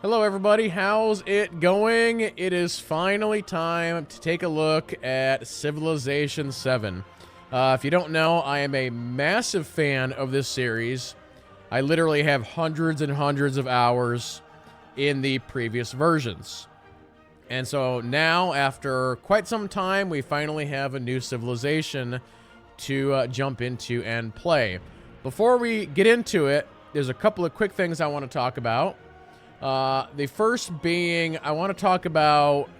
Hello everybody, how's it going? It is finally time to take a look at Civilization VII. If you don't know, I am a massive fan of this series. I literally have hundreds and hundreds of hours in the previous versions. And so now, after quite some time, we finally have a new civilization to jump into and play. Before we get into it, there's a couple of quick things I want to talk about. The first being, I want to talk about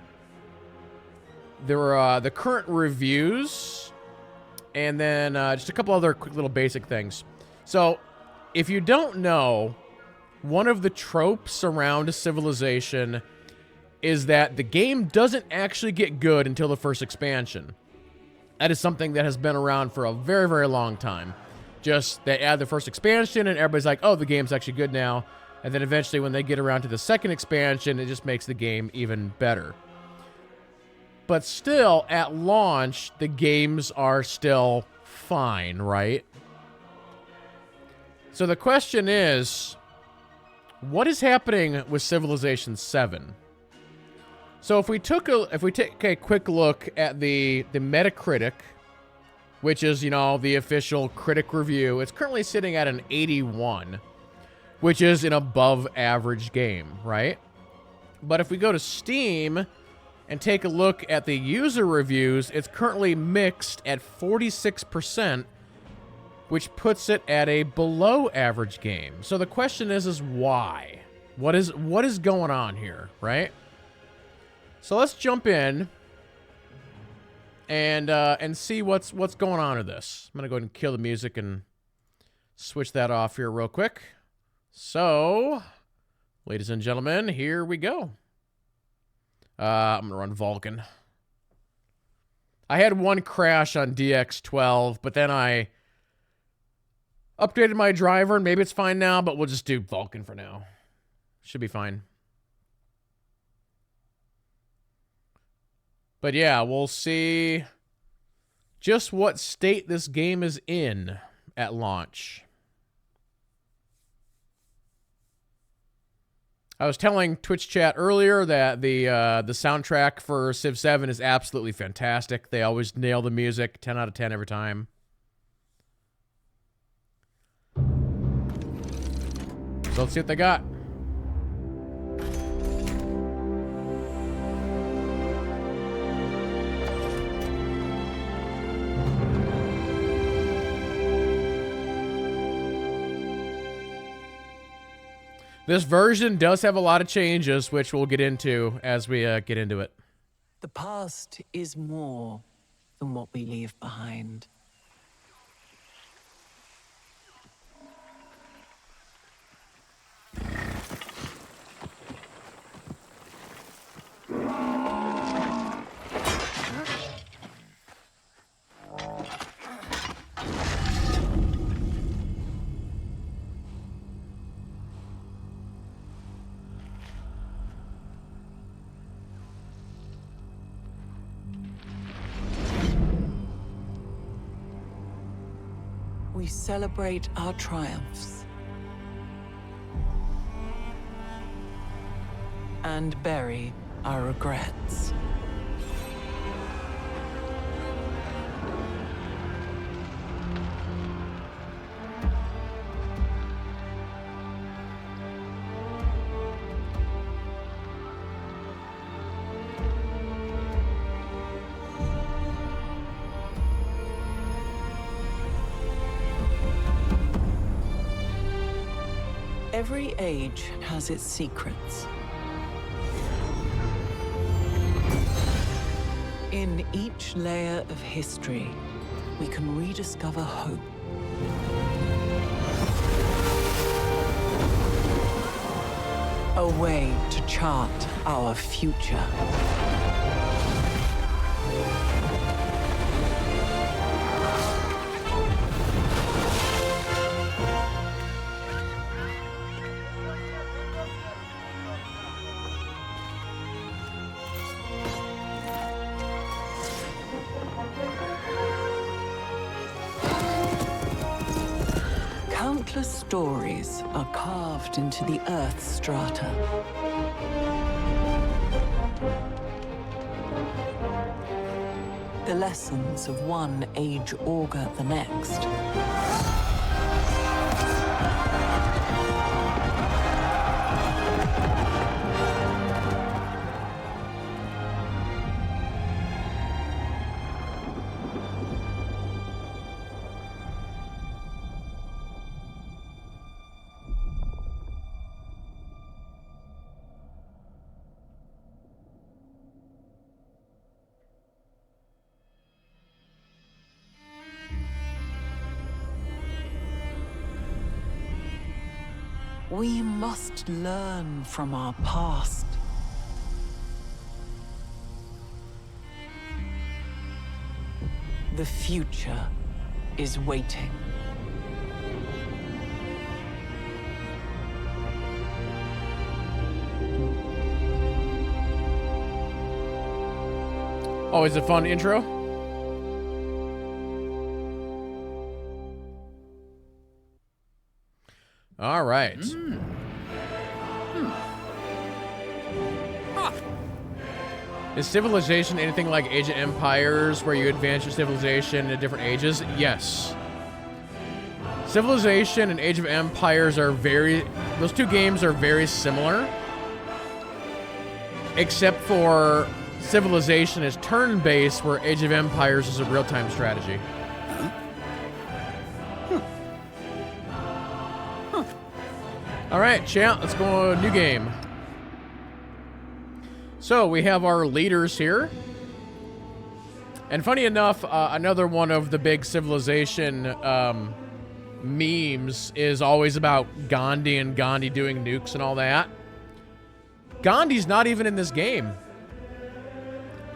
the current reviews, and then just a couple other quick little basic things. So, if you don't know, one of the tropes around Civilization is that the game doesn't actually get good until the first expansion. That is something that has been around for a very, very long time. Just, they add the first expansion, and everybody's like, oh, the game's actually good now. And then eventually when they get around to the second expansion, it just makes the game even better. But still, at launch, the games are still fine, right? So the question is, what is happening with Civilization VII? So if we take a quick look at the Metacritic, which is, you know, the official critic review, it's currently sitting at an 81. Which is an above average game, right? But if we go to Steam and take a look at the user reviews, it's currently mixed at 46%, which puts it at a below average game. So the question is why? What is going on here, right? So let's jump in and see what's going on with this. I'm gonna go ahead and kill the music and switch that off here real quick. So, ladies and gentlemen, here we go. I'm going to run Vulcan. I had one crash on DX12, but then I updated my driver, and maybe it's fine now, but we'll just do Vulcan for now. Should be fine. But yeah, we'll see just what state this game is in at launch. I was telling Twitch chat earlier that the soundtrack for Civ 7 is absolutely fantastic. They always nail the music, 10 out of 10 every time. So let's see what they got. This version does have a lot of changes, which we'll get into as we get into it. The past is more than what we leave behind. We celebrate our triumphs and bury our regrets. Every age has its secrets. In each layer of history, we can rediscover hope. A way to chart our future. countless stories are carved into the Earth strata. The lessons of one age augur the next. We must learn from our past. The future is waiting. Always a fun intro. All right. Is Civilization anything like Age of Empires, where you advance your civilization in different ages? Yes. Civilization and Age of Empires are those two games are very similar. Except for Civilization is turn-based, where Age of Empires is a real-time strategy. All right, chat, let's go new game. So we have our leaders here. And funny enough, another one of the big Civilization memes is always about Gandhi and Gandhi doing nukes and all that. Gandhi's not even in this game,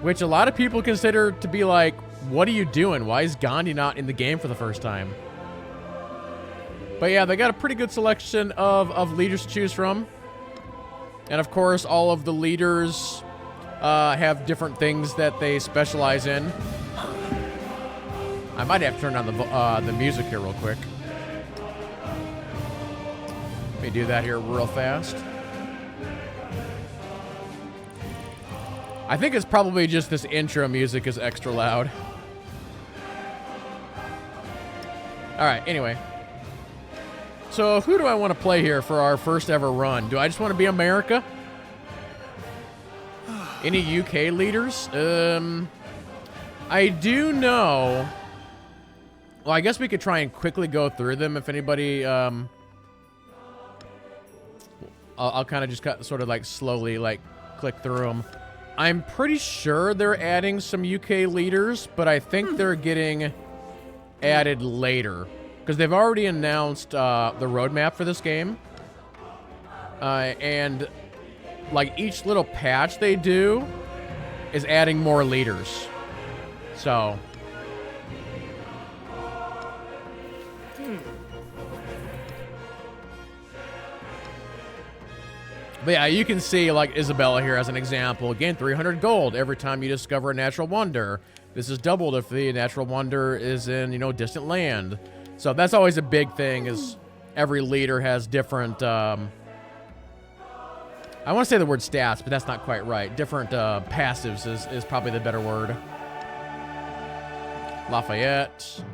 which a lot of people consider to be like, what are you doing? Why is Gandhi not in the game for the first time? But yeah, they got a pretty good selection of leaders to choose from. And of course, all of the leaders have different things that they specialize in. I might have to turn on the music here real quick. Let me do that here real fast. I think it's probably just this intro music is extra loud. All right, anyway. So who do I want to play here for our first ever run? Do I just want to be America? Any UK leaders? I do know... Well, I guess we could try and quickly go through them if anybody... I'll kind of just sort of like slowly like click through them. I'm pretty sure they're adding some UK leaders, but I think they're getting added later. Because they've already announced the roadmap for this game. And like each little patch they do is adding more leaders. So. But yeah, you can see like Isabella here as an example. Gain 300 gold every time you discover a natural wonder. This is doubled if the natural wonder is in, distant land. So that's always a big thing, is every leader has different, I want to say the word stats, but that's not quite right. Different passives is probably the better word. Lafayette.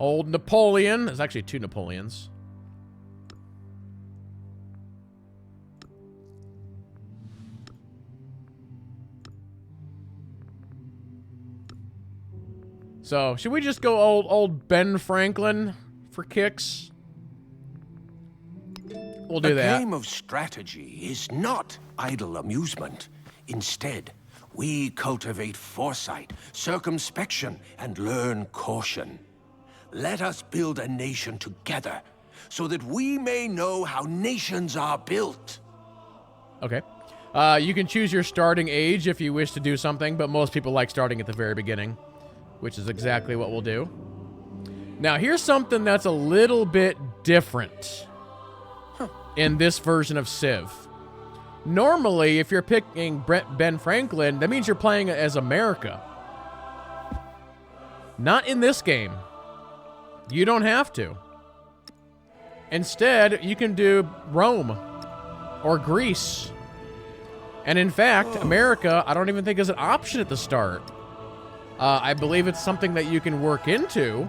Old Napoleon. There's actually 2 Napoleons. So, should we just go old Ben Franklin for kicks? We'll do that. A game of strategy is not idle amusement. Instead, we cultivate foresight, circumspection, and learn caution. Let us build a nation together, so that we may know how nations are built. Okay. You can choose your starting age if you wish to do something, but most people like starting at the very beginning, which is exactly what we'll do. Now, here's something that's a little bit different in this version of Civ. Normally, if you're picking Ben Franklin, that means you're playing as America. Not in this game. You don't have to. Instead, you can do Rome or Greece. And in fact, America, I don't even think is an option at the start. I believe it's something that you can work into,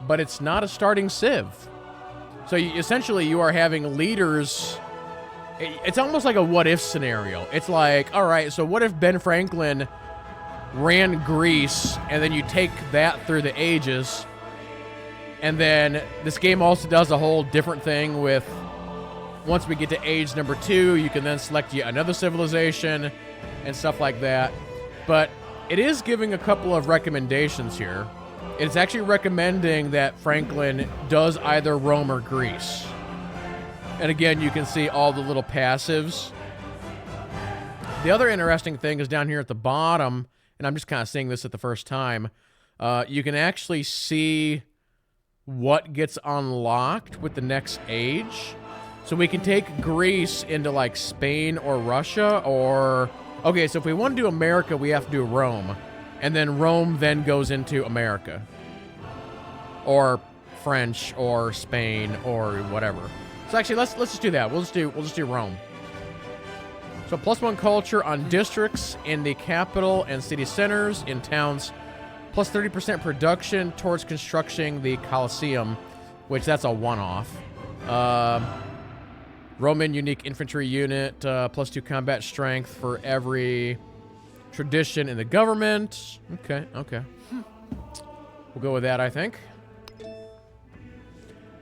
but it's not a starting civ. So essentially, you are having leaders. It's almost like a what-if scenario. It's like, all right, so what if Ben Franklin ran Greece, and then you take that through the ages, and then this game also does a whole different thing with, once we get to age number 2, you can then select yet another civilization and stuff like that. But it is giving a couple of recommendations here. It's actually recommending that Franklin does either Rome or Greece. And again, you can see all the little passives. The other interesting thing is down here at the bottom, and I'm just kind of seeing this at the first time, you can actually see what gets unlocked with the next age. So we can take Greece into like Spain or Russia, or... Okay, so if we want to do America, we have to do Rome. And then Rome then goes into America. Or French, or Spain, or whatever. So actually, let's just do that. We'll just do Rome. So +1 culture on districts in the capital and city centers in towns. Plus 30% production towards constructing the Colosseum, which that's a one-off. Roman unique infantry unit, +2 combat strength for every tradition in the government. Okay. We'll go with that, I think.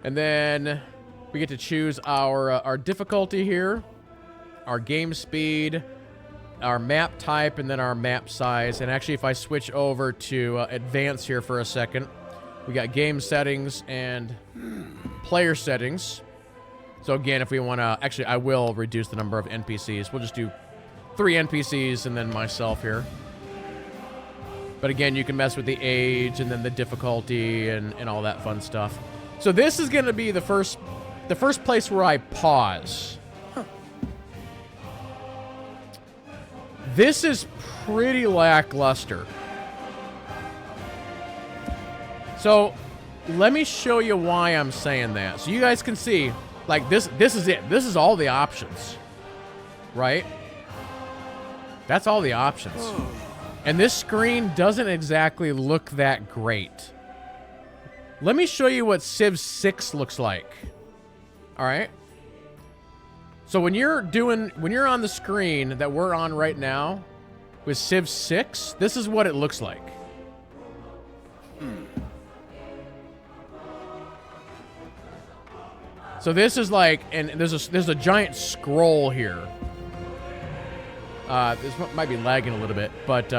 And then we get to choose our difficulty here, our game speed, our map type, and then our map size. And actually, if I switch over to advanced here for a second, we got game settings and player settings. So again, if we want to... Actually, I will reduce the number of NPCs. We'll just do 3 NPCs and then myself here. But again, you can mess with the age and then the difficulty and all that fun stuff. So this is going to be the first place where I pause. This is pretty lackluster. So let me show you why I'm saying that. So you guys can see... Like, this is it. This is all the options. Right? That's all the options. And this screen doesn't exactly look that great. Let me show you what Civ 6 looks like. Alright? So when you're on the screen that we're on right now with Civ 6, this is what it looks like. So this is like, and there's a giant scroll here. This might be lagging a little bit, but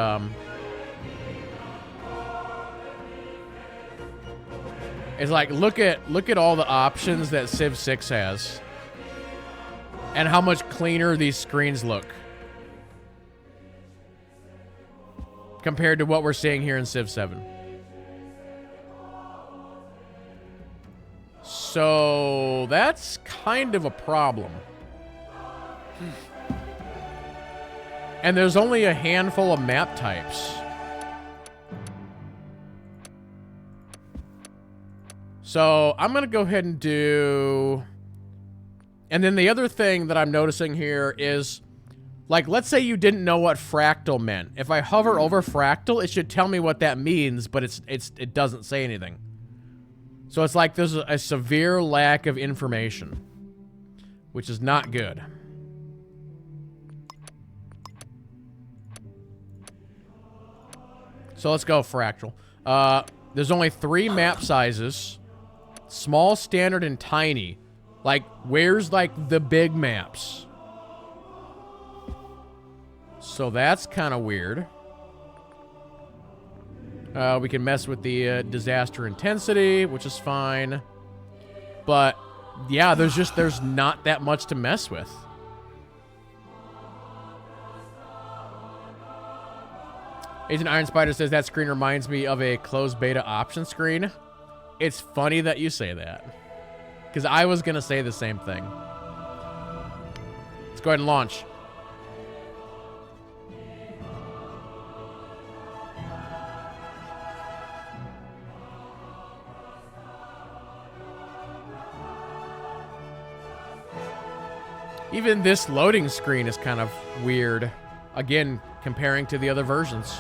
it's like look at all the options that Civ 6 has, and how much cleaner these screens look compared to what we're seeing here in Civ 7. So that's kind of a problem. And there's only a handful of map types. So I'm going to go ahead and do... And then the other thing that I'm noticing here is, like, let's say you didn't know what fractal meant. If I hover over fractal, it should tell me what that means, but it doesn't say anything. So it's like there's a severe lack of information, which is not good. So let's go fractal. There's only 3 map sizes. Small, standard, and tiny. Like, where's, like, the big maps? So that's kind of weird. We can mess with the disaster intensity, which is fine. But, yeah, there's not that much to mess with. Agent Iron Spider says that screen reminds me of a closed beta option screen. It's funny that you say that, because I was going to say the same thing. Let's go ahead and launch. Even this loading screen is kind of weird. Again, comparing to the other versions.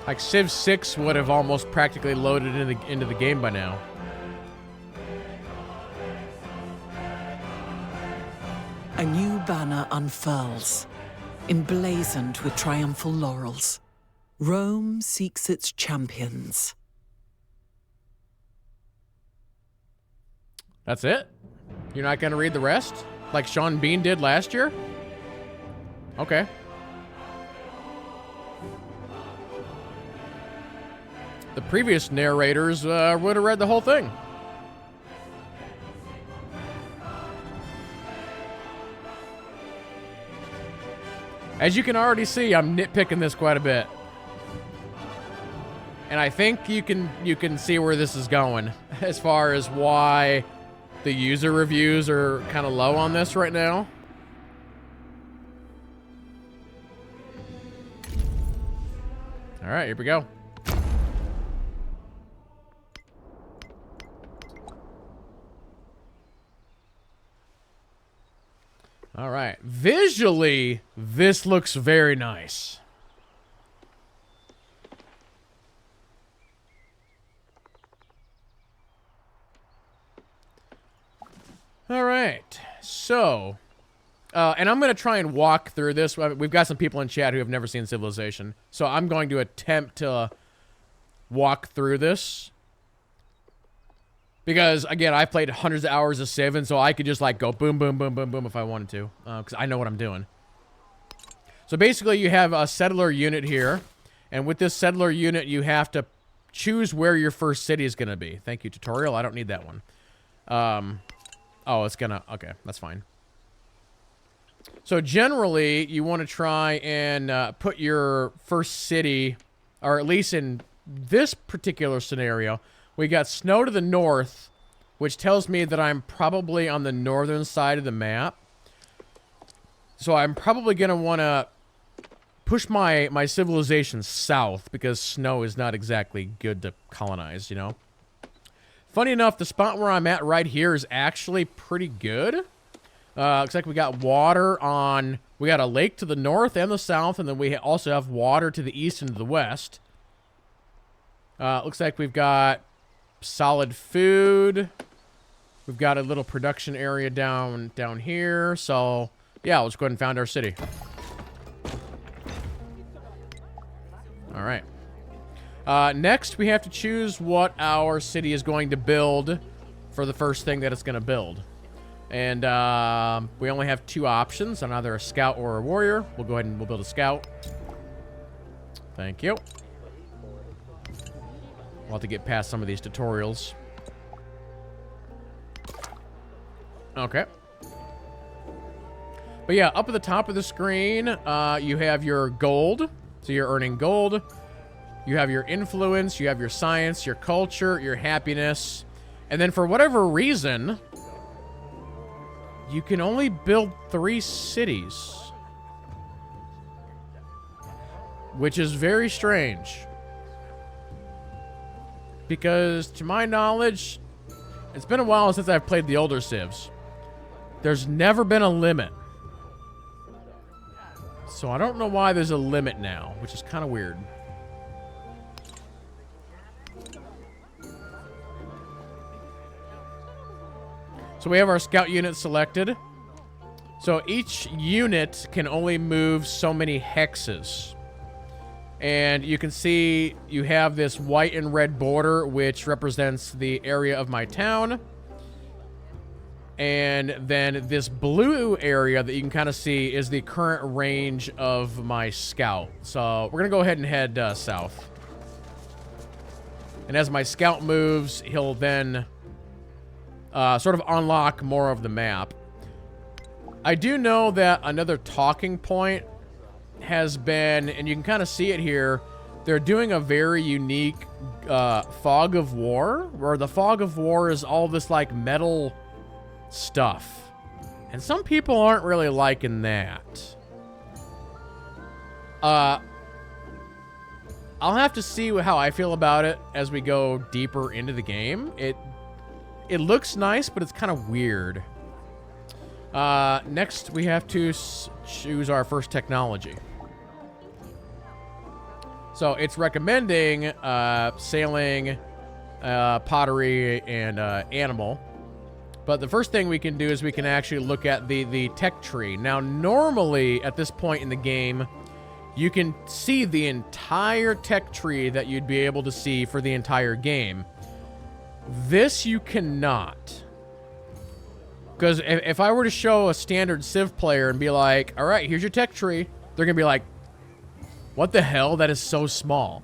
Like Civ 6 would have almost practically loaded into the game by now. A new banner unfurls, emblazoned with triumphal laurels. Rome seeks its champions. That's it? You're not going to read the rest? Like Sean Bean did last year? Okay. The previous narrators would have read the whole thing. As you can already see, I'm nitpicking this quite a bit. And I think you can see where this is going as far as why the user reviews are kind of low on this right now. All right, here we go. All right. Visually, this looks very nice. All right. So, and I'm going to try and walk through this. We've got some people in chat who have never seen Civilization. So I'm going to attempt to walk through this. Because, again, I've played hundreds of hours of Civ, and so I could just, like, go boom, boom, boom, boom, boom if I wanted to. Because I know what I'm doing. So, basically, you have a settler unit here. And with this settler unit, you have to choose where your first city is going to be. Thank you, tutorial. I don't need that one. Oh, it's going to... Okay, that's fine. So, generally, you want to try and put your first city, or at least in this particular scenario... We got snow to the north, which tells me that I'm probably on the northern side of the map. So I'm probably going to want to push my civilization south, because snow is not exactly good to colonize, you know? Funny enough, the spot where I'm at right here is actually pretty good. Looks like we got water on... We got a lake to the north and the south, and then we also have water to the east and to the west. Looks like we've got... solid food. We've got a little production area down here. So, yeah, let's go ahead and found our city. All right. Next, we have to choose what our city is going to build for the first thing that it's going to build. And we only have two options on either a scout or a warrior. We'll go ahead and we'll build a scout. Thank you. We'll have to get past some of these tutorials. Okay. But yeah, up at the top of the screen, you have your gold. So you're earning gold. You have your influence, you have your science, your culture, your happiness. And then for whatever reason, you can only build 3 cities. Which is very strange. Because, to my knowledge, it's been a while since I've played the older Civs. There's never been a limit. So I don't know why there's a limit now, which is kind of weird. So we have our scout unit selected. So each unit can only move so many hexes. And you can see you have this white and red border, which represents the area of my town. And then this blue area that you can kind of see is the current range of my scout. So we're going to go ahead and head south. And as my scout moves, he'll then sort of unlock more of the map. I do know that another talking point has been, and you can kind of see it here, they're doing a very unique fog of war, where the fog of war is all this like metal stuff. And some people aren't really liking that. I'll have to see how I feel about it as we go deeper into the game. It looks nice, but it's kind of weird. Next, we have to choose our first technology. So it's recommending sailing, pottery, and animal. But the first thing we can do is we can actually look at the tech tree. Now, normally, at this point in the game, you can see the entire tech tree that you'd be able to see for the entire game. This you cannot. Because if I were to show a standard Civ player and be like, all right, here's your tech tree, they're going to be like, what the hell? That is so small.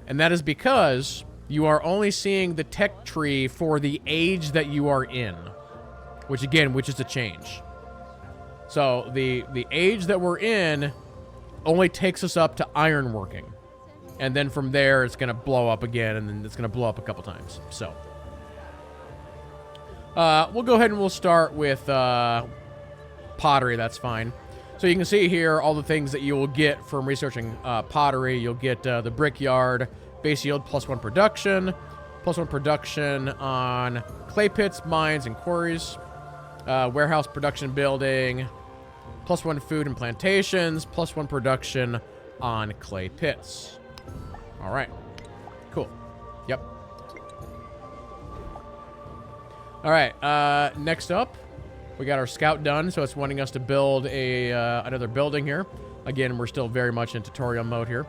And that is because you are only seeing the tech tree for the age that you are in. Which is a change. So the age that we're in only takes us up to ironworking. And then from there, it's going to blow up again, and then it's going to blow up a couple times. So we'll go ahead and we'll start with pottery. That's fine. So you can see here all the things that you will get from researching pottery. You'll get the brickyard, base yield, +1 production, +1 production on clay pits, mines, and quarries, warehouse production building, +1 food and plantations, +1 production on clay pits. All right, cool. Yep. All right, next up, we got our scout done, so it's wanting us to build another building here. Again, we're still very much in tutorial mode here.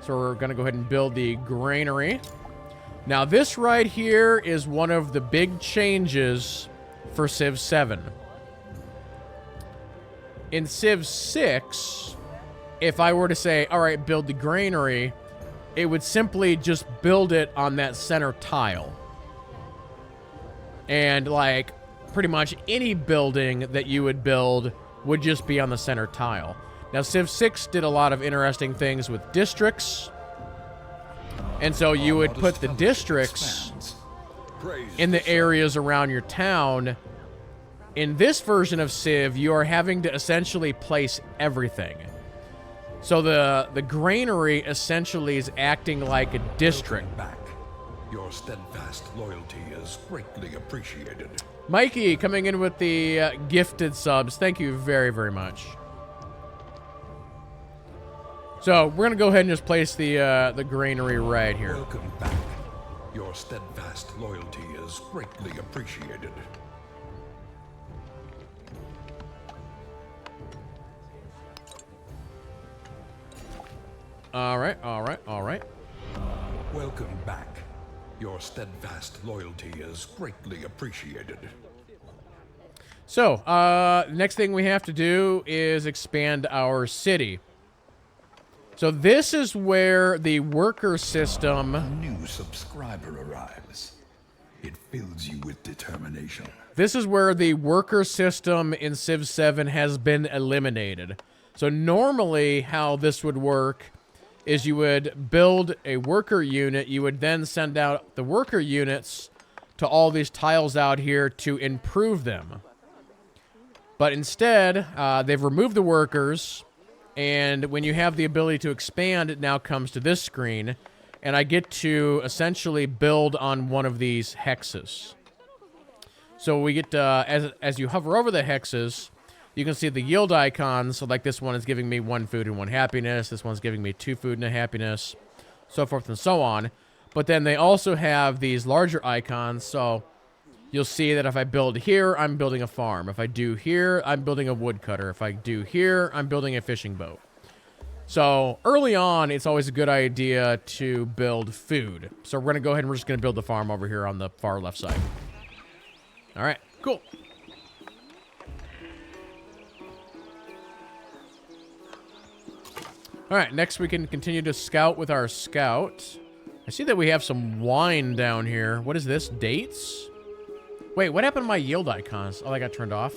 So we're going to go ahead and build the granary. Now, this right here is one of the big changes for Civ 7. In Civ 6, if I were to say, all right, build the granary, it would simply just build it on that center tile. And, like, pretty much any building that you would build would just be on the center tile. Now, Civ 6 did a lot of interesting things with districts. And so you would put the districts in the areas around your town. In this version of Civ, you are having to essentially place everything. So the granary essentially is acting like a district. Back. Your steadfast loyalty is greatly appreciated. Mikey coming in with the gifted subs. Thank you very, very much. So we're going to go ahead and just place the granary right here. Welcome back. Your steadfast loyalty is greatly appreciated. All right, all right, all right. Welcome back. Your steadfast loyalty is greatly appreciated. So, next thing we have to do is expand our city. So this is where the worker system... A new subscriber arrives. It fills you with determination. This is where the worker system in Civ 7 has been eliminated. So normally how this would work is you would build a worker unit. You would then send out the worker units to all these tiles out here to improve them. But instead, they've removed the workers, and when you have the ability to expand, it now comes to this screen, and I get to essentially build on one of these hexes. So we get, as you hover over the hexes, you can see the yield icons. So like this one is giving me 1 food and 1 happiness. This one's giving me 2 food and a happiness, so forth and so on. But then they also have these larger icons. So you'll see that if I build here, I'm building a farm. If I do here, I'm building a woodcutter. If I do here, I'm building a fishing boat. So early on, it's always a good idea to build food. So we're going to go ahead and we're just going to build the farm over here on the far left side. All right, cool. All right, next we can continue to scout with our scout. I see that we have some wine down here. What is this? Dates? Wait, what happened to my yield icons? Oh, they got turned off.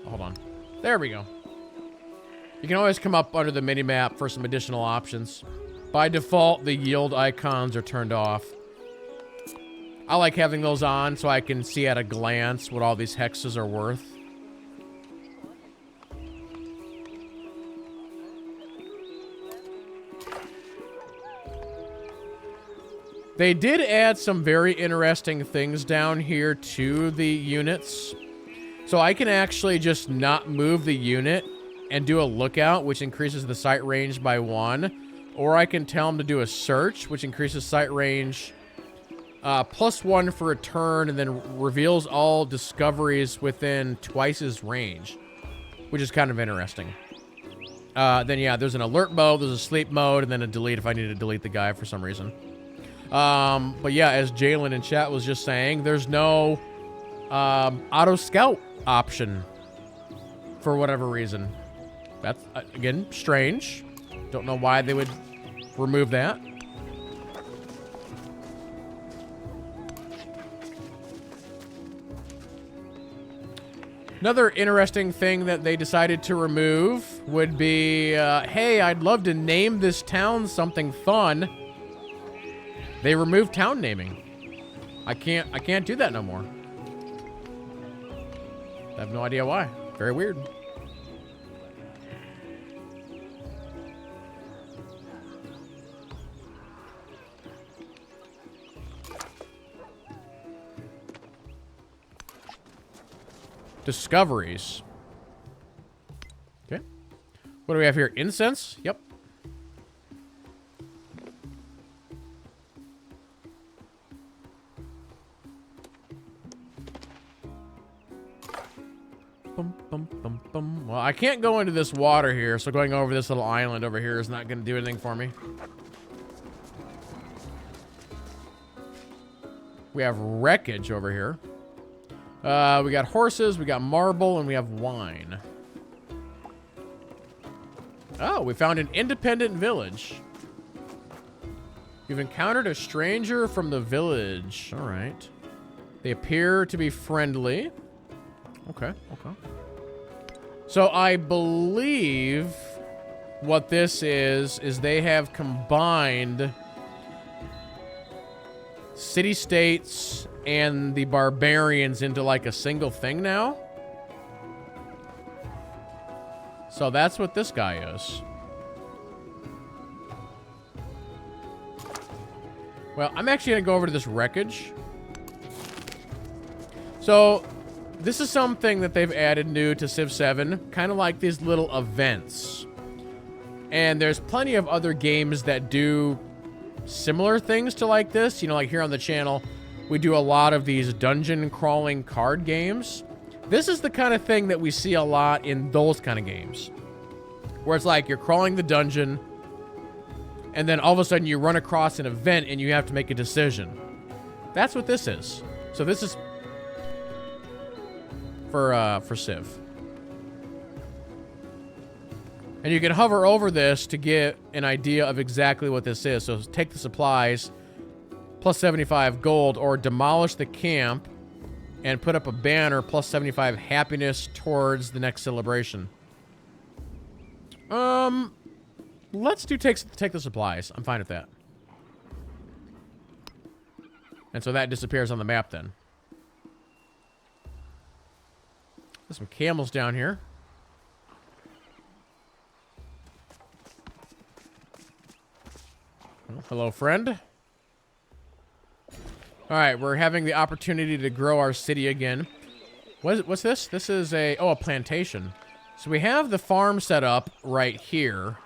Hold on. There we go. You can always come up under the mini-map for some additional options. By default, the yield icons are turned off. I like having those on so I can see at a glance what all these hexes are worth. They did add some very interesting things down here to the units. So I can actually just not move the unit and do a lookout, which increases the sight range by 1. Or I can tell them to do a search, which increases sight range +1 for a turn, and then reveals all discoveries within twice as range, which is kind of interesting. Then, yeah, there's an alert mode, there's a sleep mode, and then a delete if I need to delete the guy for some reason. But yeah, as Jalen in chat was just saying, there's no auto scout option for whatever reason. That's, again, strange. Don't know why they would remove that. Another interesting thing that they decided to remove would be, hey, I'd love to name this town something fun. They removed town naming. I can't do that no more. I have no idea why. Very weird. Discoveries. Okay. What do we have here? Incense? Yep. Bum, bum, bum, bum. Well, I can't go into this water here, so going over this little island over here is not going to do anything for me. We have wreckage over here. We got horses, we got marble, and we have wine. Oh, we found an independent village. You've encountered a stranger from the village. All right. They appear to be friendly. Okay, okay. So I believe what this is they have combined city-states and the barbarians into like a single thing now. So that's what this guy is. Well, I'm actually gonna go over to this wreckage. So this is something that they've added new to Civ 7, kind of like these little events. And there's plenty of other games that do similar things to like this. You know, like here on the channel, we do a lot of these dungeon crawling card games. This is the kind of thing that we see a lot in those kind of games, where it's like you're crawling the dungeon and then all of a sudden you run across an event and you have to make a decision. That's what this is. So this is for Civ. And you can hover over this to get an idea of exactly what this is. So take the supplies, plus 75 gold, or demolish the camp and put up a banner, plus 75 happiness towards the next celebration. Let's do take the supplies. I'm fine with that. And so that disappears on the map then. There's some camels down here. Oh, hello, friend. All right, we're having the opportunity to grow our city again. What's this? This is a plantation. So we have the farm set up right here.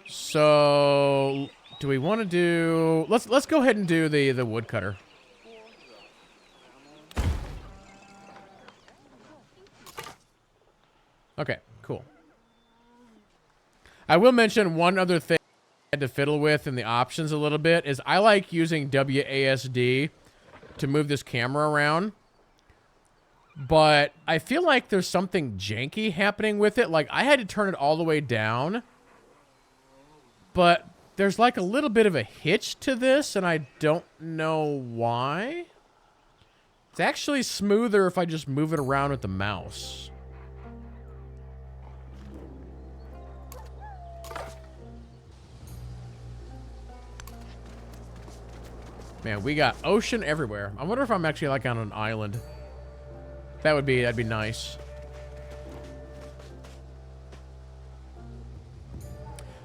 So do we want to do? Let's go ahead and do the woodcutter. Okay, cool. I will mention one other thing I had to fiddle with in the options a little bit is I like using WASD to move this camera around. But I feel like there's something janky happening with it. Like, I had to turn it all the way down. But there's like a little bit of a hitch to this, and I don't know why. It's actually smoother if I just move it around with the mouse. Man, we got ocean everywhere. I wonder if I'm actually like on an island. That'd be nice.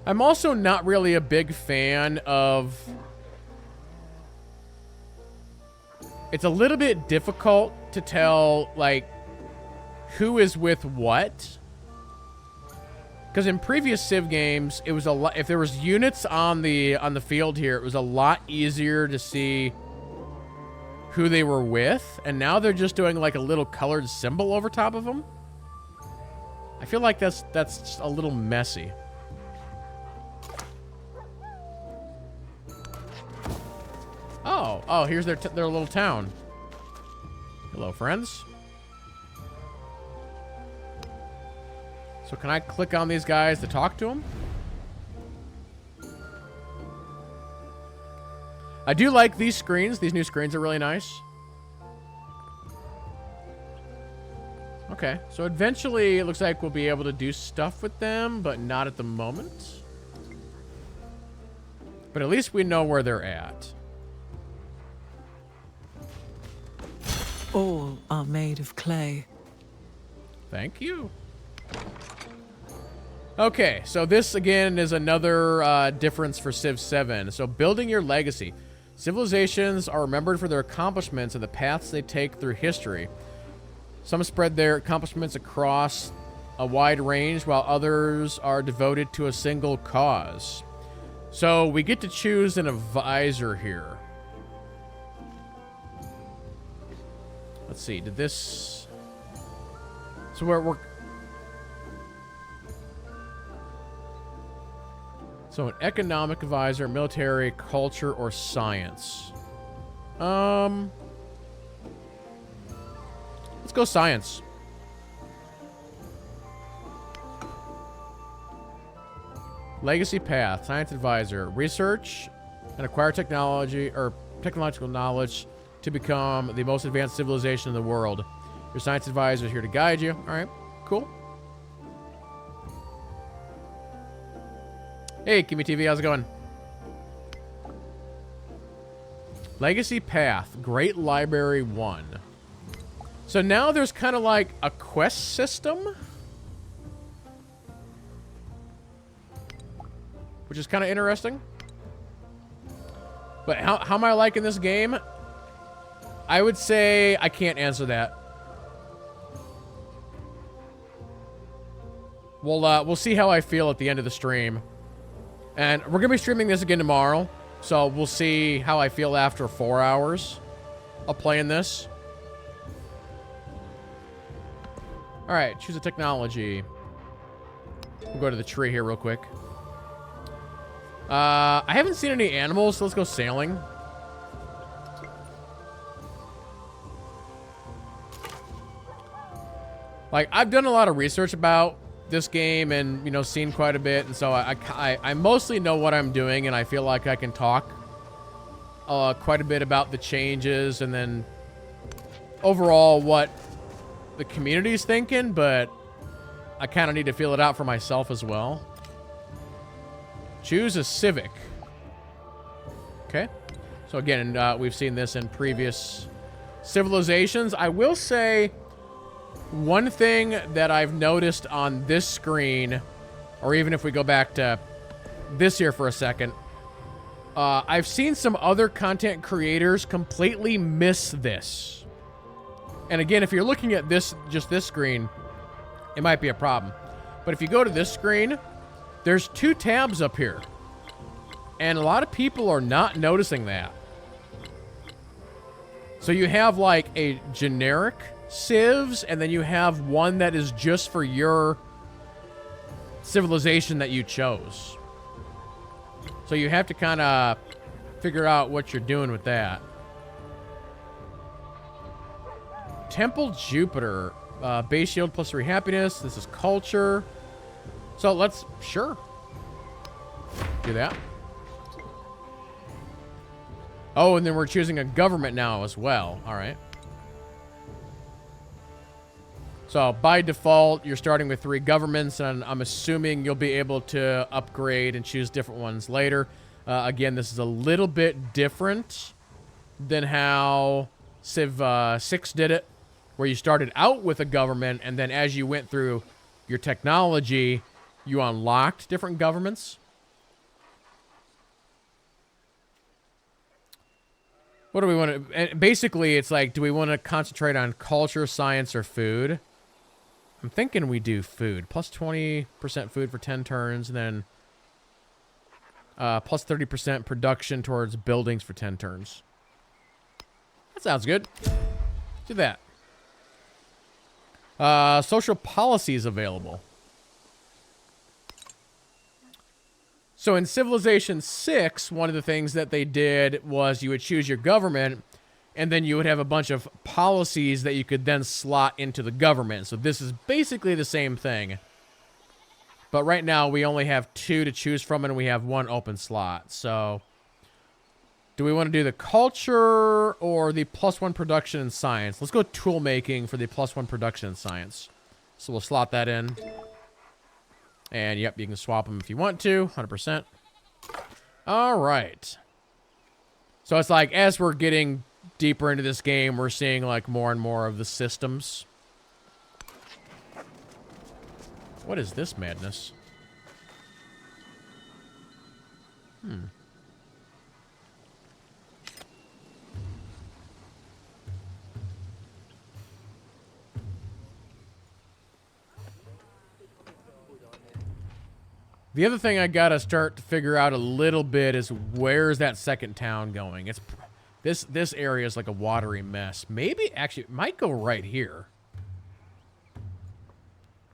I'm also not really a big fan of... It's a little bit difficult to tell, like, who is with what. Because in previous Civ games, it was a lot... If there was units on the field here, it was a lot easier to see who they were with. And now they're just doing, like, a little colored symbol over top of them. I feel like that's just a little messy. Oh, here's their little town. Hello, friends. So can I click on these guys to talk to them? I do like these screens. These new screens are really nice. Okay, so eventually it looks like we'll be able to do stuff with them, but not at the moment. But at least we know where they're at. All are made of clay. Thank you. Okay, so this again is another difference for Civ 7. So building your legacy. Civilizations are remembered for their accomplishments and the paths they take through history. Some spread their accomplishments across a wide range, while others are devoted to a single cause. So we get to choose an advisor here. Let's see, did this... So we're... So an economic advisor, military, culture, or science. Let's go science. Legacy path, science advisor, research and acquire technology or technological knowledge to become the most advanced civilization in the world. Your science advisor is here to guide you. All right, cool. Hey, Kimmy TV, how's it going? Legacy path, Great Library 1. So now there's kind of like a quest system, which is kind of interesting. But how am I liking this game? I would say I can't answer that. We'll see how I feel at the end of the stream. And we're going to be streaming this again tomorrow. So we'll see how I feel after 4 hours of playing this. Alright, choose a technology. We'll go to the tree here real quick. I haven't seen any animals, so let's go sailing. Like, I've done a lot of research about this game and, you know, seen quite a bit. And so I mostly know what I'm doing, and I feel like I can talk quite a bit about the changes and then overall what the community's thinking, but I kind of need to feel it out for myself as well. Choose a civic. Okay. So again, we've seen this in previous civilizations. I will say one thing that I've noticed on this screen, or even if we go back to this here for a second, I've seen some other content creators completely miss this. And again, if you're looking at this, just this screen, it might be a problem. But if you go to this screen, there's 2 tabs up here. And a lot of people are not noticing that. So you have like a generic civs, and then you have one that is just for your civilization that you chose. So you have to kind of figure out what you're doing with that. Temple Jupiter. Base shield plus 3 happiness. This is culture. So let's, sure, do that. Oh, and then we're choosing a government now as well. All right. So by default, you're starting with 3 governments, and I'm assuming you'll be able to upgrade and choose different ones later. Again, this is a little bit different than how Civ 6 did it, where you started out with a government, and then as you went through your technology, you unlocked different governments. What do we want to... And basically, it's like, do we want to concentrate on culture, science, or food? I'm thinking we do food. Plus 20% food for 10 turns, and then... plus 30% production towards buildings for 10 turns. That sounds good. Do that. Social policies available. So in Civilization 6, one of the things that they did was you would choose your government, and then you would have a bunch of policies that you could then slot into the government. So this is basically the same thing. But right now, we only have 2 to choose from, and we have 1 open slot. So, do we want to do the culture or the +1 production and science? Let's go tool making for the +1 production and science. So we'll slot that in. And yep, you can swap them if you want to, 100%. All right. So it's like, as we're getting deeper into this game, we're seeing like more and more of the systems. What is this madness? The other thing I gotta start to figure out a little bit is where's that second town going? It's this area is like a watery mess. Maybe actually it might go right here.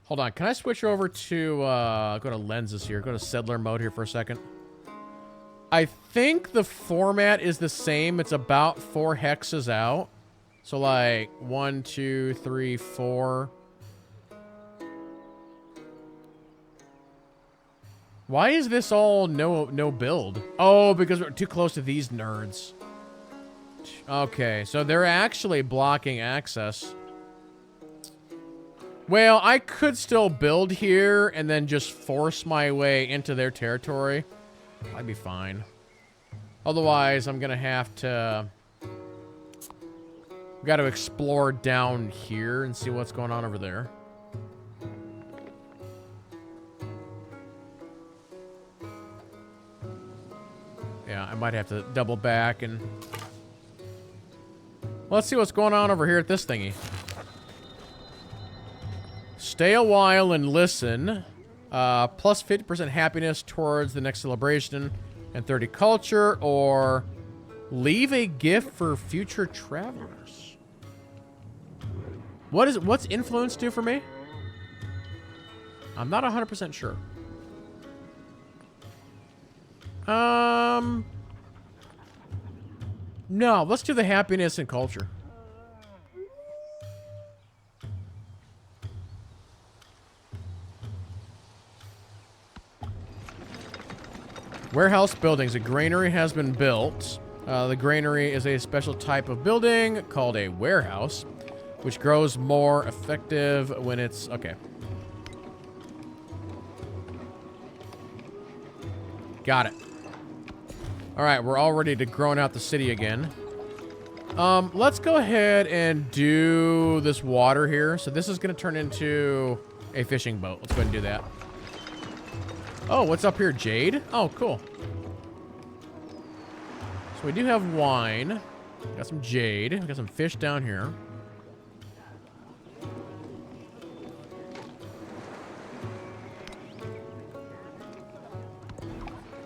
Hold on, can I switch over to go to lenses here, go to settler mode here for a second? I think the format is the same. It's about 4 hexes out. So like 1, 2, 3, 4. Why is this all no build? Oh, because we're too close to these nerds. Okay, so they're actually blocking access. Well, I could still build here and then just force my way into their territory. I'd be fine. Otherwise, I'm gonna have to... Got to explore down here and see what's going on over there. Yeah, I might have to double back and... Let's see what's going on over here at this thingy. Stay a while and listen. Plus 50% happiness towards the next celebration and 30 culture, or leave a gift for future travelers. What's influence do for me? I'm not 100% sure. No, let's do the happiness and culture. Warehouse buildings. A granary has been built. The granary is a special type of building called a warehouse, which grows more effective when it's... Okay. Got it. Alright, we're all ready to grown out the city again. Let's go ahead and do this water here. So this is going to turn into a fishing boat. Let's go ahead and do that. Oh, what's up here? Jade? Oh, cool. So we do have wine. Got some jade. We got some fish down here.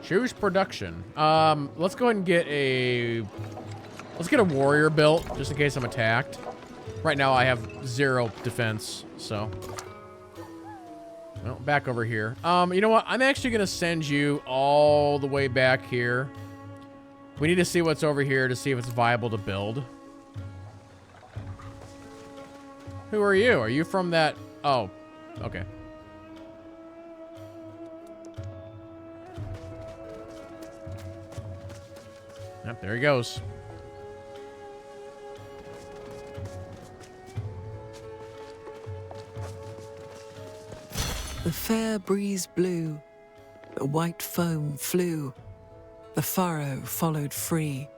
Choose production. Let's go ahead and get a... Let's get a warrior built, just in case I'm attacked. Right now, I have 0 defense, so... Well, back over here. You know what? I'm actually going to send you all the way back here. We need to see what's over here to see if it's viable to build. Who are you? Are you from that... Oh, okay. Yep, there he goes. The fair breeze blew, the white foam flew, the furrow followed free.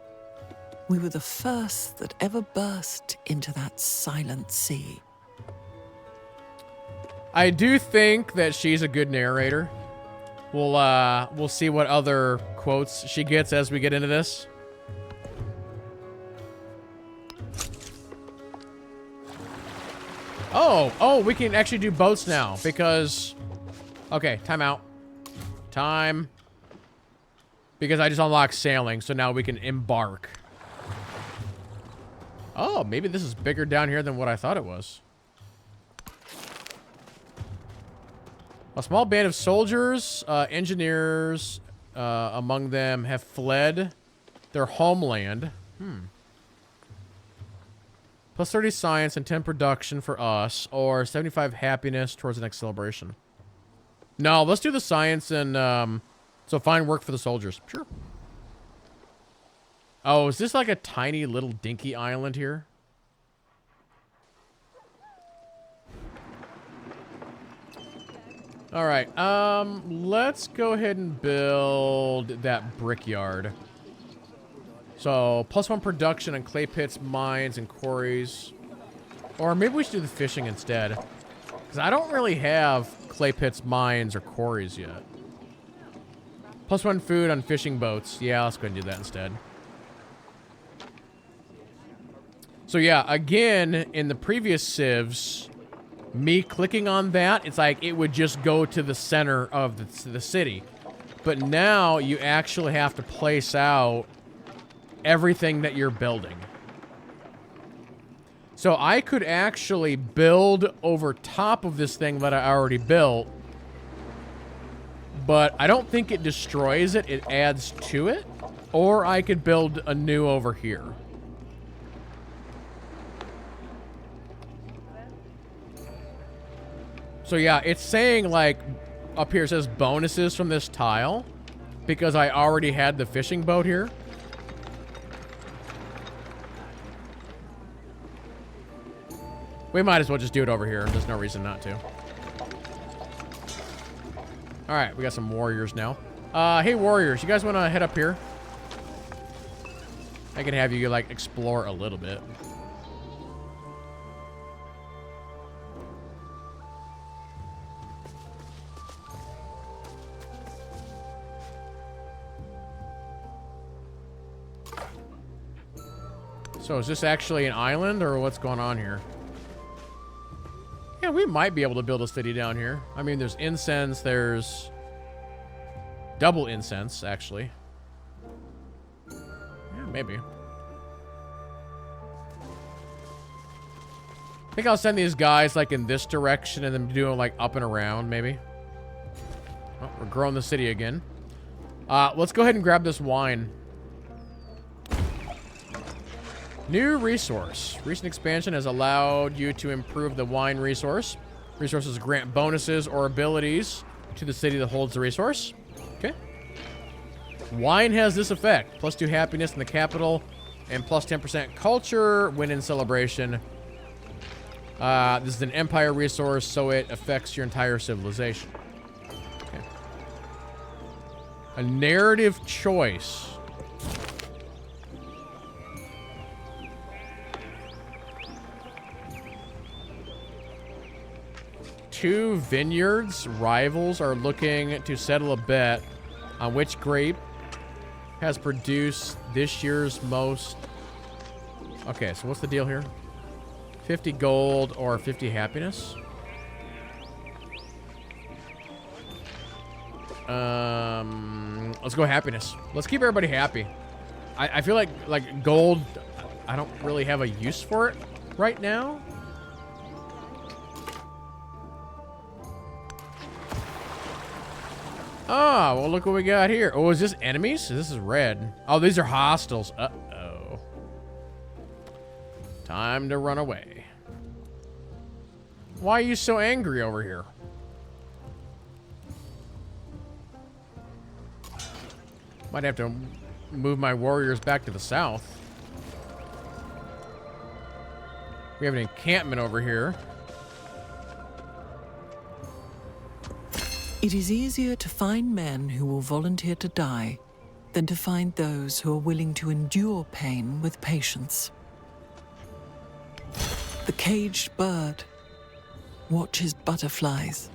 We were the first that ever burst into that silent sea. I do think that she's a good narrator. We'll see what other quotes she gets as we get into this. Oh, we can actually do boats now because... Okay, time out. Time. Because I just unlocked sailing, so now we can embark. Oh, maybe this is bigger down here than what I thought it was. A small band of soldiers, engineers, among them have fled their homeland. Plus 30 science and 10 production for us, or 75 happiness towards the next celebration. No, let's do the science and, so find work for the soldiers. Sure. Oh, is this like a tiny little dinky island here? All right, let's go ahead and build that brickyard. So, +1 production on clay pits, mines, and quarries. Or maybe we should do the fishing instead. Because I don't really have clay pits, mines, or quarries yet. +1 food on fishing boats. Yeah, let's go ahead and do that instead. So yeah, again, in the previous civs, me clicking on that, it's like it would just go to the center of the city. But now you actually have to place out everything that you're building. So I could actually build over top of this thing that I already built, but I don't think it destroys it, it adds to it. Or I could build a new over here. So yeah, it's saying like, up here it says bonuses from this tile, because I already had the fishing boat here. We might as well just do it over here. There's no reason not to. Alright, we got some warriors now. Hey warriors, you guys want to head up here? I can have you, like, explore a little bit. So is this actually an island, or what's going on here? Yeah, we might be able to build a city down here. I mean, there's incense, there's double incense, actually. Yeah, maybe. I think I'll send these guys, like, in this direction and then do it, like, up and around, maybe. Oh, we're growing the city again. Let's go ahead and grab this wine. New resource. Recent expansion has allowed you to improve the wine resource. Resources grant bonuses or abilities to the city that holds the resource. Okay. Wine has this effect. +2 happiness in the capital and +10% culture when in celebration. This is an empire resource, so it affects your entire civilization. Okay. A narrative choice. Two vineyards rivals are looking to settle a bet on which grape has produced this year's most. Okay, so what's the deal here? 50 gold or 50 happiness? Let's go happiness. Let's keep everybody happy. I feel like gold, I don't really have a use for it right now. Oh, well, look what we got here. Oh, is this enemies? This is red. Oh, these are hostiles. Uh-oh. Time to run away. Why are you so angry over here? Might have to move my warriors back to the south. We have an encampment over here. It is easier to find men who will volunteer to die than to find those who are willing to endure pain with patience. The caged bird watches butterflies.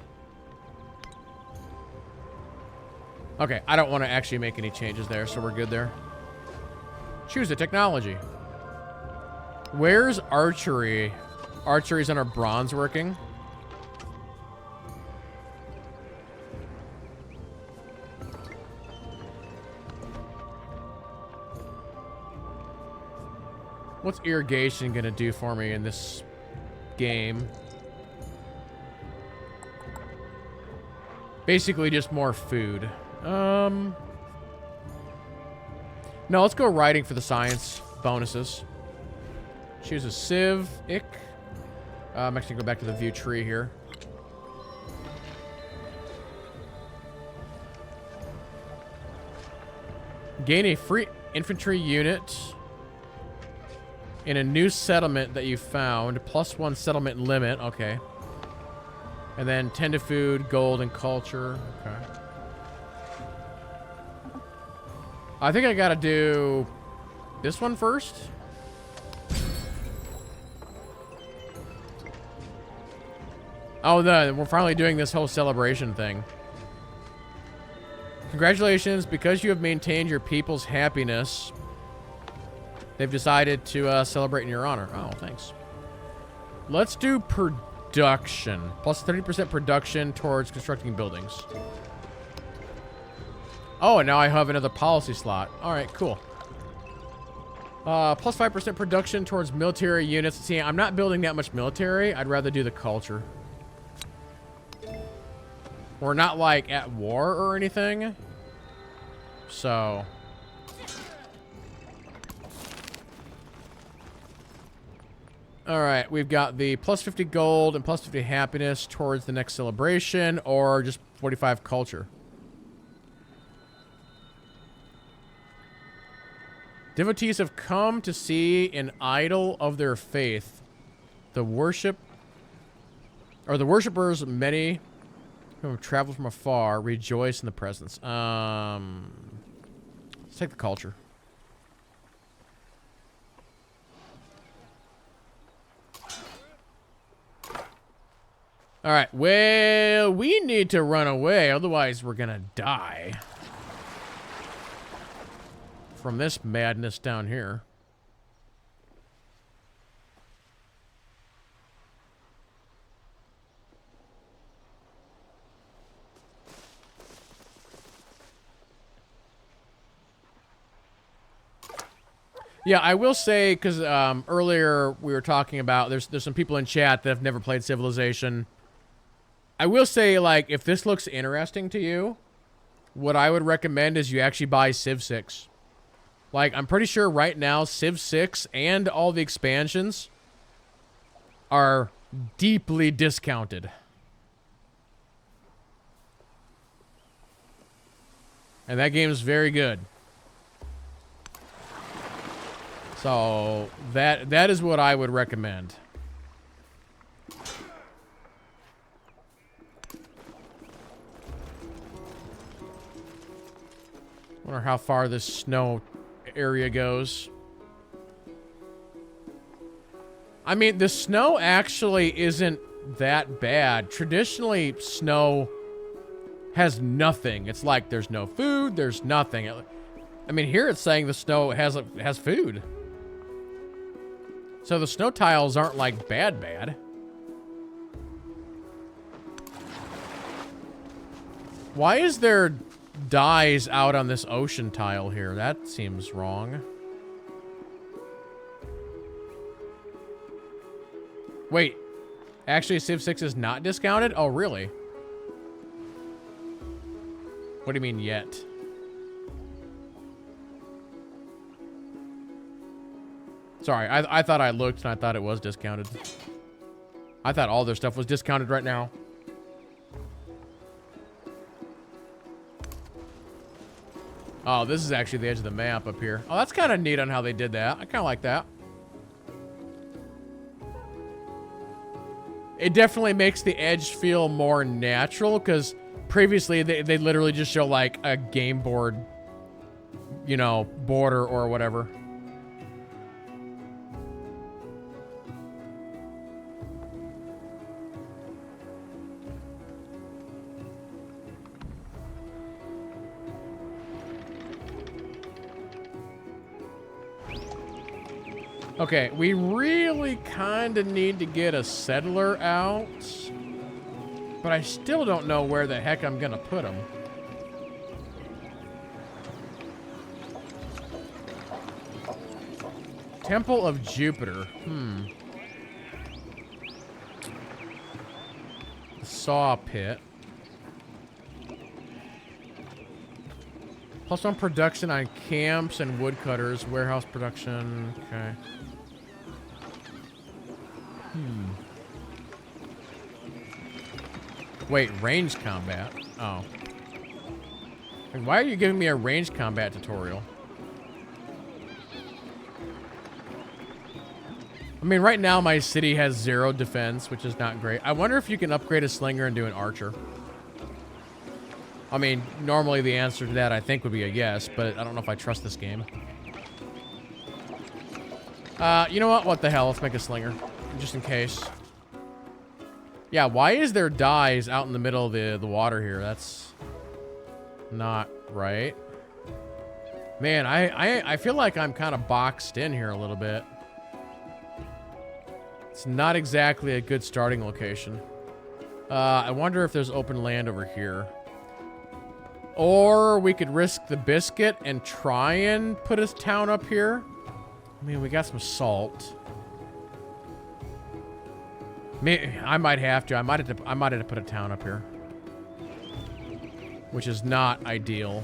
Okay, I don't want to actually make any changes there, so we're good there. Choose a technology. Where's archery Archery's on our bronze working. What's irrigation gonna do for me in this game? Basically just more food. No, let's go writing for the science bonuses. Choose a civ, ick. I'm actually gonna go back to the view tree here. Gain a free infantry unit in a new settlement that you found. +1 settlement limit. Okay. And then 10 to food, gold, and culture. Okay. I think I gotta do this one first. Oh, we're finally doing this whole celebration thing. Congratulations, because you have maintained your people's happiness, they've decided to celebrate in your honor. Oh, thanks. Let's do production. Plus 30% production towards constructing buildings. Oh, and now I have another policy slot. All right, cool. Plus 5% production towards military units. See, I'm not building that much military. I'd rather do the culture. We're not, like, at war or anything. So... Alright, we've got the plus 50 gold and plus 50 happiness towards the next celebration, or just 45 culture. Devotees have come to see an idol of their faith. The worshippers, many who have traveled from afar, rejoice in the presence. Let's take the culture. All right, well, we need to run away, otherwise we're gonna die from this madness down here. Yeah, I will say, because earlier we were talking about, there's some people in chat that have never played Civilization. I will say, like, if this looks interesting to you, what I would recommend is you actually buy Civ 6. Like, I'm pretty sure right now Civ 6 and all the expansions are deeply discounted. And that game is very good. So, that is what I would recommend. Wonder how far this snow area goes. I mean, the snow actually isn't that bad. Traditionally, snow has nothing. It's like there's no food, there's nothing. I mean, here it's saying the snow has food. So the snow tiles aren't like bad. Why is there dyes out on this ocean tile here? That seems wrong. Wait, actually Civ 6 is not discounted? Oh, really? What do you mean yet? Sorry, I thought I looked and I thought it was discounted. I thought all their stuff was discounted right now. Oh, this is actually the edge of the map up here. Oh, that's kind of neat on how they did that. I kind of like that. It definitely makes the edge feel more natural, because previously they literally just show like a game board, you know, border or whatever. Okay, we really kind of need to get a settler out. But I still don't know where the heck I'm gonna put him. Temple of Jupiter. The saw pit. +1 production on camps and woodcutters. Warehouse production. Okay. Wait, range combat. Oh. And why are you giving me a range combat tutorial? I mean, right now my city has 0 defense, which is not great. I wonder if you can upgrade a slinger and do an archer. I mean, normally the answer to that I think would be a yes, but I don't know if I trust this game. You know what? What the hell? Let's make a slinger, just in case. Yeah, why is there dyes out in the middle of the water here? That's not right. Man, I feel like I'm kind of boxed in here a little bit. It's not exactly a good starting location. I wonder if there's open land over here. Or we could risk the biscuit and try and put a town up here. I mean, we got some salt. I might have to. I might have to put a town up here, which is not ideal.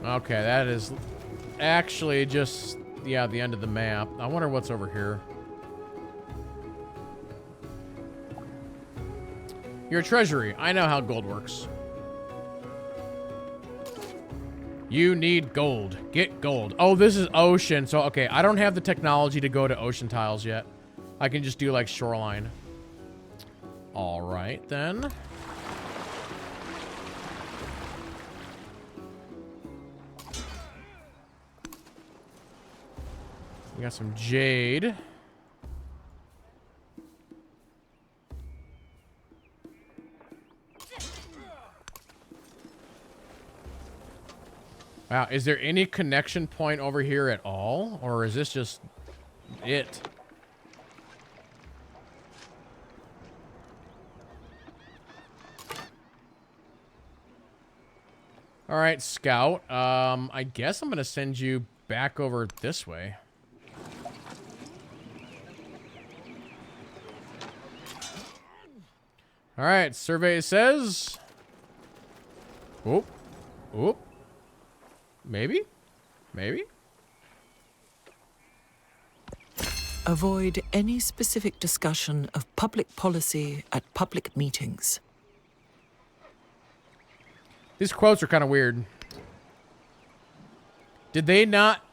Okay, that is actually just, yeah, the end of the map. I wonder what's over here. Your treasury. I know how gold works. You need gold. Get gold. Oh, this is ocean. So, okay, I don't have the technology to go to ocean tiles yet. I can just do, like, shoreline. All right, then. We got some jade. Wow, is there any connection point over here at all? Or is this just it? All right, Scout. I guess I'm gonna send you back over this way. All right, survey says... Oop. Oop. Maybe? Maybe? Avoid any specific discussion of public policy at public meetings. These quotes are kind of weird. Did they not...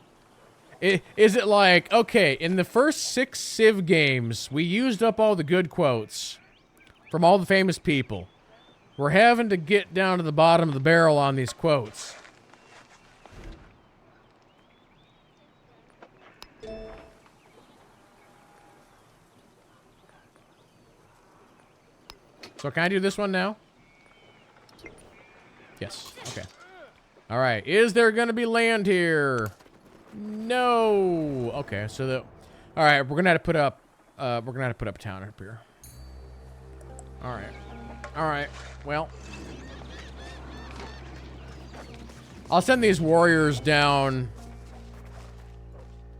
Is it like, okay, in the first 6 Civ games, we used up all the good quotes from all the famous people. We're having to get down to the bottom of the barrel on these quotes. So can I do this one now? Yes. Okay. All right. Is there going to be land here? No. Okay. So the... All right. We're going to have to put up... we're going to have to put up a town up here. All right. All right. Well... I'll send these warriors down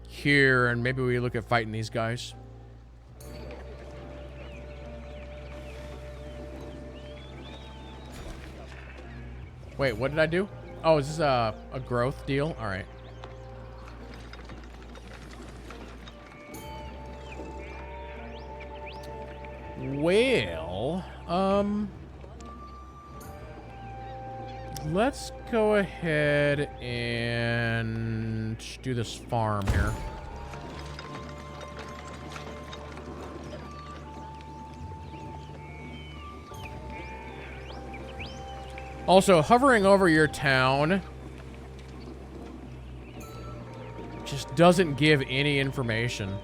here, and maybe we look at fighting these guys. Wait, what did I do? Oh, is this a growth deal? All right. Well, let's go ahead and do this farm here. Also, hovering over your town just doesn't give any information.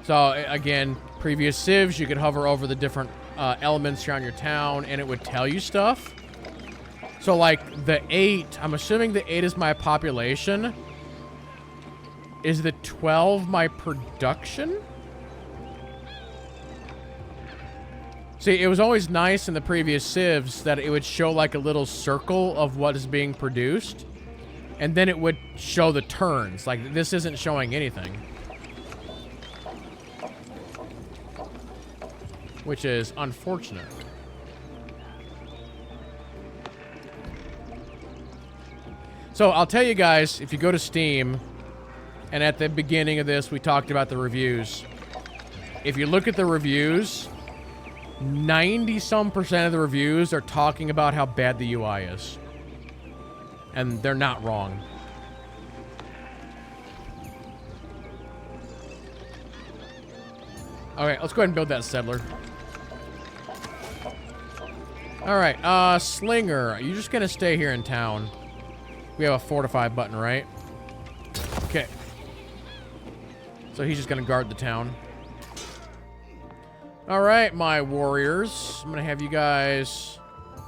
So, again, previous civs, you could hover over the different elements here on your town, and it would tell you stuff. So, like, the 8, I'm assuming the 8 is my population. Is the 12 my production? See, it was always nice in the previous civs that it would show, like, a little circle of what is being produced. And then it would show the turns. Like, this isn't showing anything. Which is unfortunate. So, I'll tell you guys, if you go to Steam, and at the beginning of this, we talked about the reviews. If you look at the reviews, 90-some% of the reviews are talking about how bad the UI is. And they're not wrong. Okay, let's go ahead and build that settler. Alright, Slinger, are you just gonna stay here in town? We have a fortify button, right? Okay. So he's just gonna guard the town. Alright, my warriors. I'm gonna have you guys...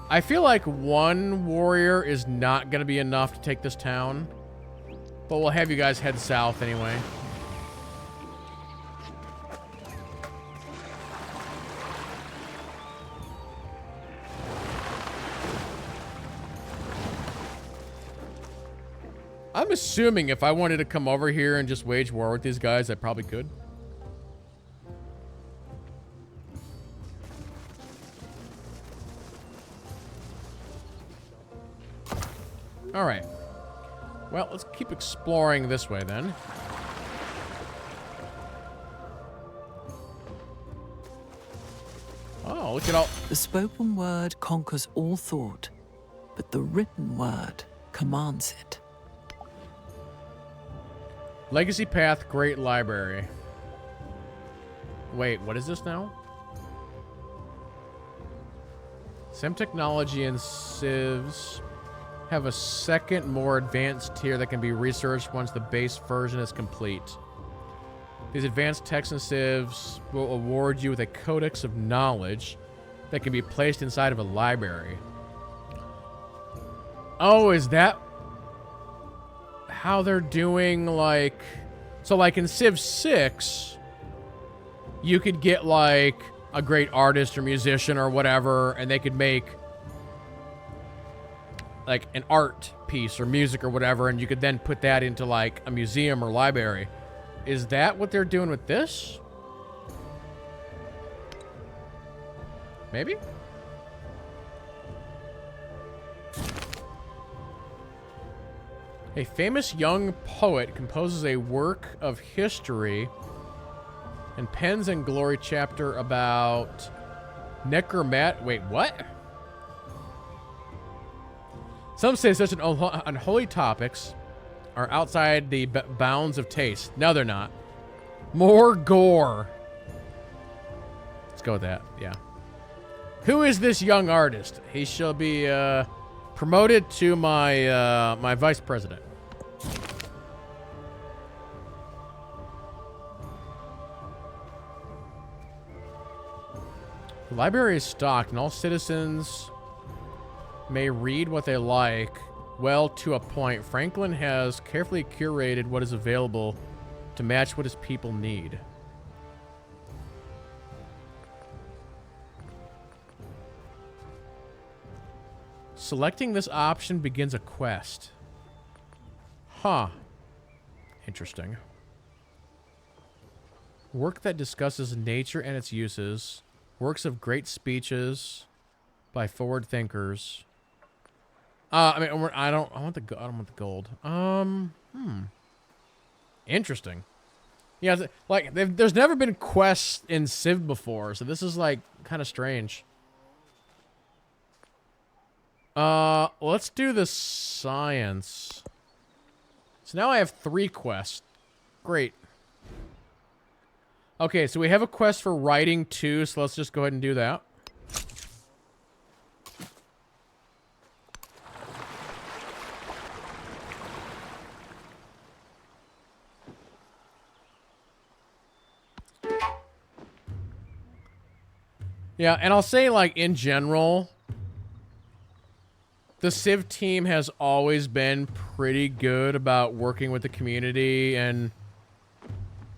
I feel like one warrior is not gonna be enough to take this town. But we'll have you guys head south anyway. I'm assuming if I wanted to come over here and just wage war with these guys, I probably could. Alright. Well, let's keep exploring this way then. Oh, look at all... The spoken word conquers all thought, but the written word commands it. Legacy Path, Great Library. Wait, what is this now? Sim technology and civs have a second, more advanced tier that can be researched once the base version is complete. These advanced texts and civs will award you with a codex of knowledge that can be placed inside of a library. Oh, is that how they're doing, like... So, like, in Civ 6, you could get, like, a great artist or musician or whatever, and they could make, like, an art piece or music or whatever, and you could then put that into, like, a museum or library. Is that what they're doing with this? Maybe? A famous young poet composes a work of history and pens in Glory chapter about necromat... Wait, what? Some say such an unholy topics are outside the bounds of taste. No, they're not. More gore. Let's go with that, yeah. Who is this young artist? He shall be promoted to my my vice president. The library is stocked, and all citizens may read what they like. Well, to a point, Franklin has carefully curated what is available to match what his people need. Selecting this option begins a quest. Huh. Interesting. Work that discusses nature and its uses. Works of great speeches by forward thinkers. I mean, I don't want the gold. Interesting. Yeah, like there's never been quests in Civ before, so this is like kind of strange. Let's do the science. So now I have 3 quests. Great. Okay, so we have a quest for writing too, so let's just go ahead and do that. Yeah, and I'll say, like, in general, the Civ team has always been pretty good about working with the community and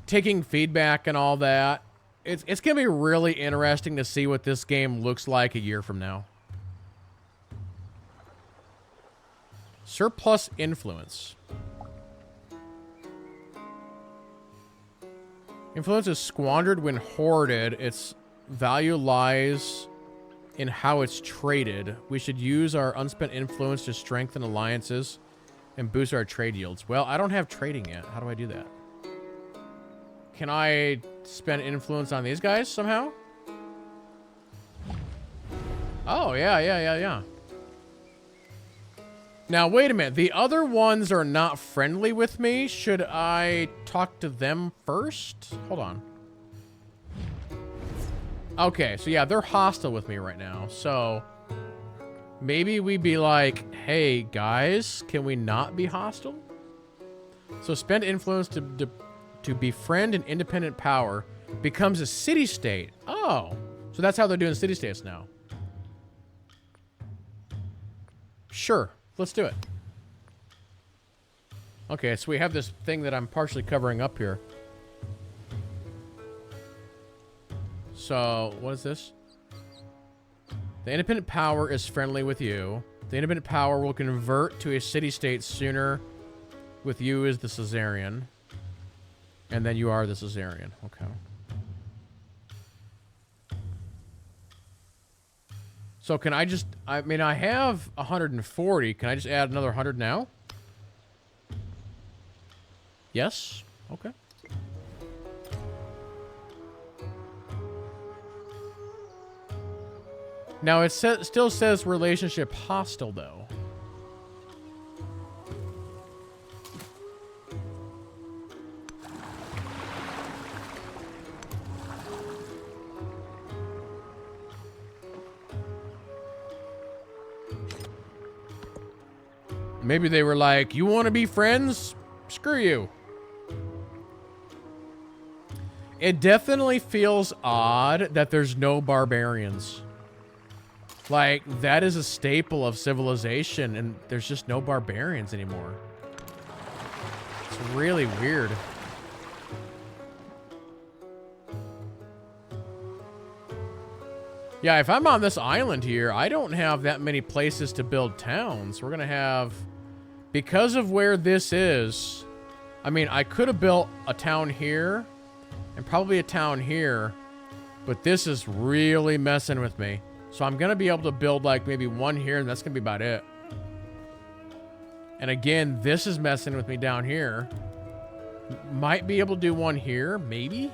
taking feedback and all that. It's going to be really interesting to see what this game looks like a year from now. Surplus influence. Influence is squandered when hoarded. Its value lies in how it's traded. We should use our unspent influence to strengthen alliances and boost our trade yields. Well, I don't have trading yet. How do I do that? Can I spend influence on these guys somehow? Oh, yeah. Now, wait a minute. The other ones are not friendly with me. Should I talk to them first? Hold on. Okay, so yeah, they're hostile with me right now. So maybe we be like, hey, guys, can we not be hostile? So spend influence to befriend an independent power. Becomes a city-state. Oh, so that's how they're doing city-states now. Sure. Let's do it. Okay, so we have this thing that I'm partially covering up here. So, what is this? The independent power is friendly with you. The independent power will convert to a city-state sooner with you as the Caesarian. And then you are the Caesarian. Okay. So can I just, I mean, I have 140. Can I just add another 100 now? Yes. Okay. Now it still says relationship hostile though. Maybe they were like, you want to be friends? Screw you. It definitely feels odd that there's no barbarians. Like, that is a staple of civilization, and there's just no barbarians anymore. It's really weird. Yeah, if I'm on this island here, I don't have that many places to build towns. We're gonna have... Because of where this is, I mean, I could have built a town here and probably a town here, but this is really messing with me. So I'm going to be able to build like maybe one here and that's going to be about it. And again, this is messing with me down here. Might be able to do one here, maybe.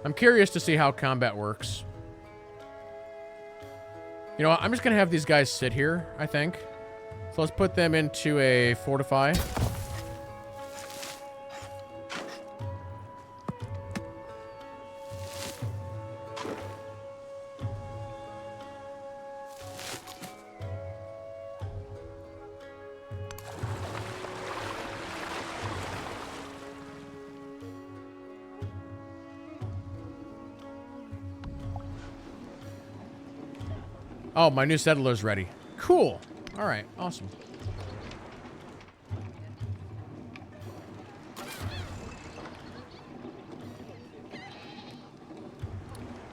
I'm curious to see how combat works. You know what? I'm just going to have these guys sit here, I think. So let's put them into a fortify. Oh, my new settler's ready. Cool. All right, awesome.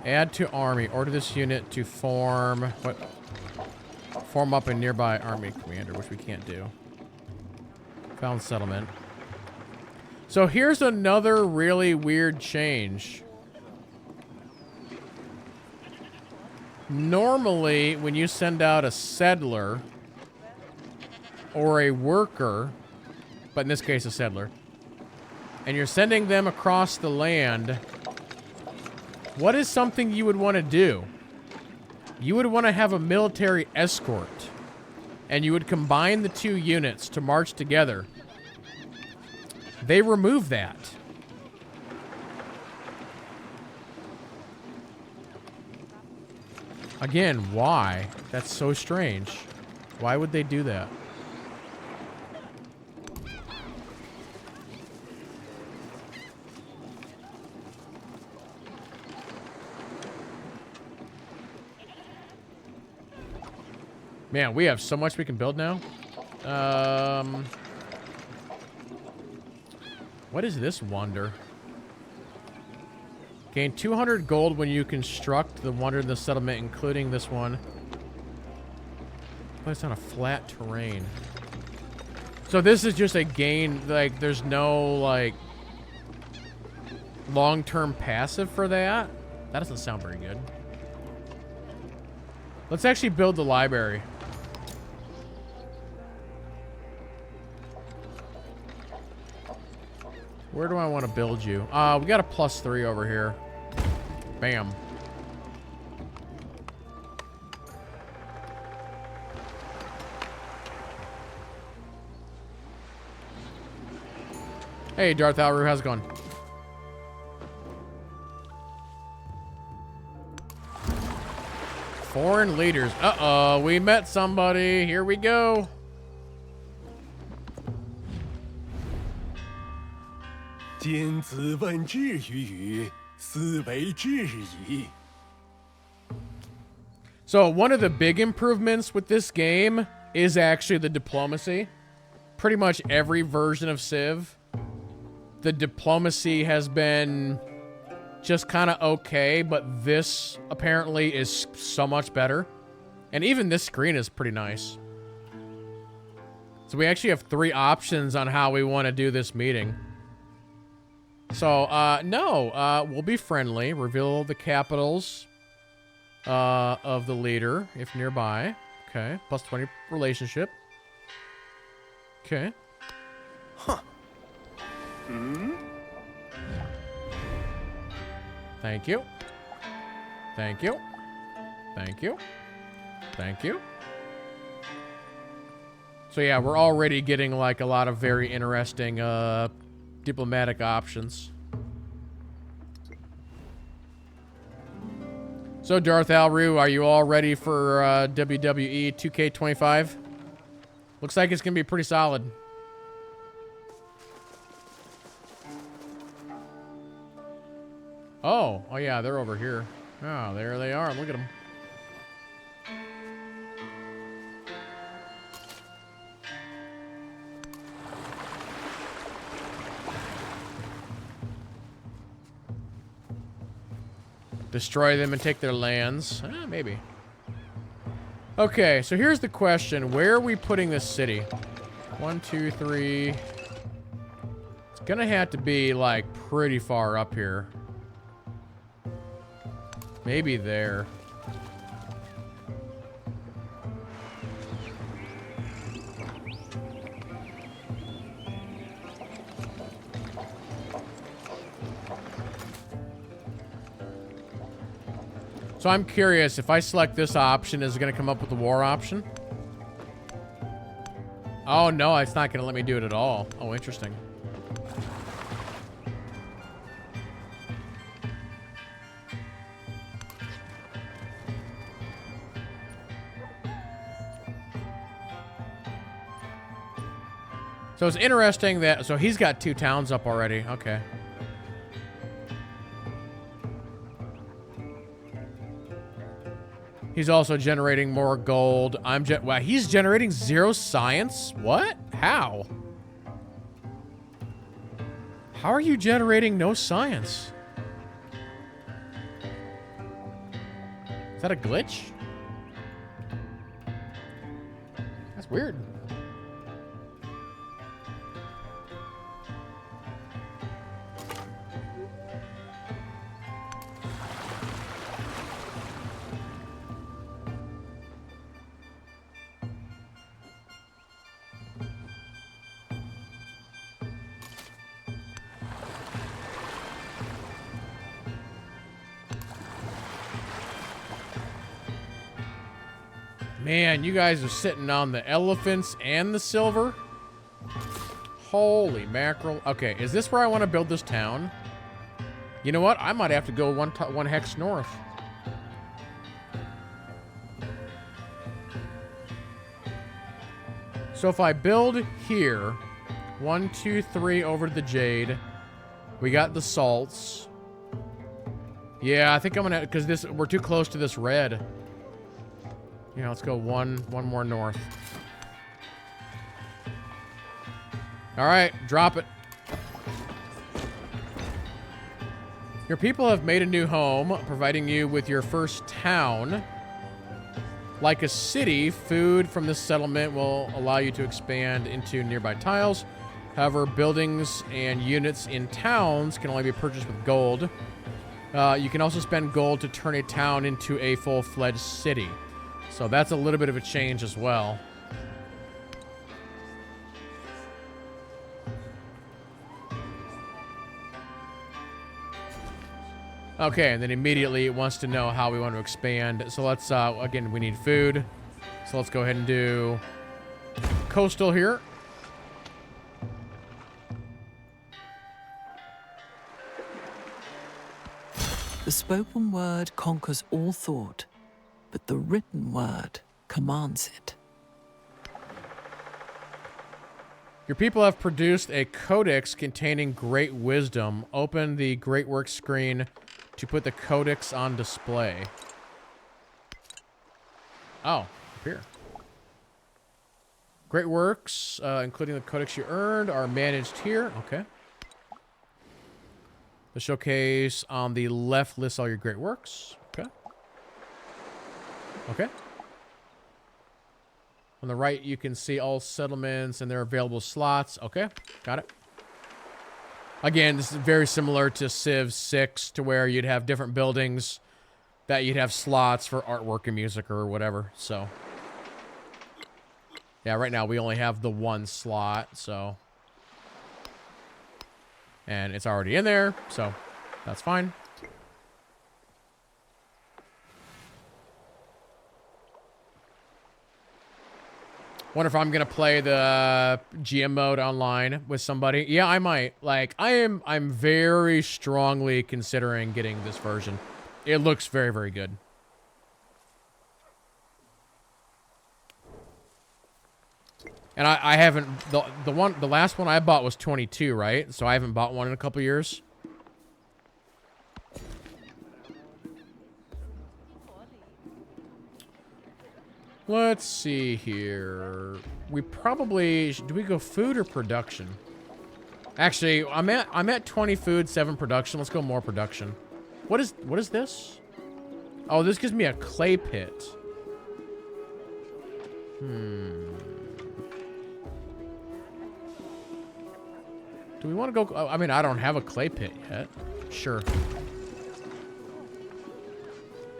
Add to army. Order this unit to form... What? Form up a nearby army commander, which we can't do. Found settlement. So here's another really weird change. Normally, when you send out a settler or a worker, but in this case a settler, and you're sending them across the land, what is something you would want to do? You would want to have a military escort, and you would combine the two units to march together. They remove that. Again, why? That's so strange. Why would they do that? Man, we have so much we can build now. What is this wonder? Gain 200 gold when you construct the wonder in the settlement, including this one. But it's on a flat terrain. So this is just a gain, like, there's no, like, long-term passive for that? That doesn't sound very good. Let's actually build the library. Where do I want to build you? We got a +3 over here. Bam. Hey, Darth Alru, how's it going? Foreign leaders. Uh-oh, we met somebody. Here we go. So one of the big improvements with this game is actually the diplomacy. Pretty much every version of Civ, the diplomacy has been just kind of okay, but this apparently is so much better. And even this screen is pretty nice. So we actually have 3 options on how we want to do this meeting. So, no, we'll be friendly. Reveal the capitals of the leader, if nearby. Okay, +20 relationship. Okay. Huh. Thank you. Thank you. Thank you. Thank you. So yeah, we're already getting like a lot of very interesting diplomatic options. So Darth Alru, are you all ready for WWE 2K25? Looks like it's gonna be pretty solid. Oh yeah, they're over here. Oh, there they are. Look at them. Destroy them and take their lands. Maybe. Okay, so here's the question. Where are we putting this city? 1, 2, 3. It's gonna have to be, like, pretty far up here. Maybe there. So I'm curious, if I select this option, is it going to come up with the war option? Oh, no, it's not going to let me do it at all. Oh, interesting. So it's interesting that... So he's got 2 towns up already. Okay. He's also generating more gold. Wow, he's generating 0 science? What? How? How are you generating no science? Is that a glitch? That's weird. Man, you guys are sitting on the elephants and the silver. Holy mackerel. Okay, is this where I want to build this town? You know what? I might have to go one hex north. So if I build here, 1, 2, 3 over to the jade. We got the salts. Yeah, I think I'm gonna, because we're too close to this red. Yeah, let's go one more north. All right, drop it. Your people have made a new home, providing you with your first town. Like a city, food from this settlement will allow you to expand into nearby tiles. However, buildings and units in towns can only be purchased with gold. You can also spend gold to turn a town into a full-fledged city. So that's a little bit of a change as well. Okay, and then immediately it wants to know how we want to expand. So let's, again, we need food. So let's go ahead and do coastal here. The spoken word conquers all thought, but the written word commands it. Your people have produced a codex containing great wisdom. Open the Great Works screen to put the codex on display. Oh, up here. Great Works, including the codex you earned, are managed here. Okay. The showcase on the left lists all your great works. Okay. Okay. On the right, you can see all settlements and their available slots. Okay, got it. Again, this is very similar to Civ 6, to where you'd have different buildings that you'd have slots for artwork and music or whatever. So, yeah, right now we only have the one slot, so. And it's already in there, so that's fine. Wonder if I'm gonna play the GM mode online with somebody. Yeah, I might. Like, I'm very strongly considering getting this version. It looks very, very good. And I haven't, the last one I bought was 22, right? So I haven't bought one in a couple years. Let's see here. We probably, do we go food or production? Actually, I'm at 20 food, 7 production. Let's go more production. What is this? Oh, this gives me a clay pit. Do we want to go? I mean, I don't have a clay pit yet. Sure.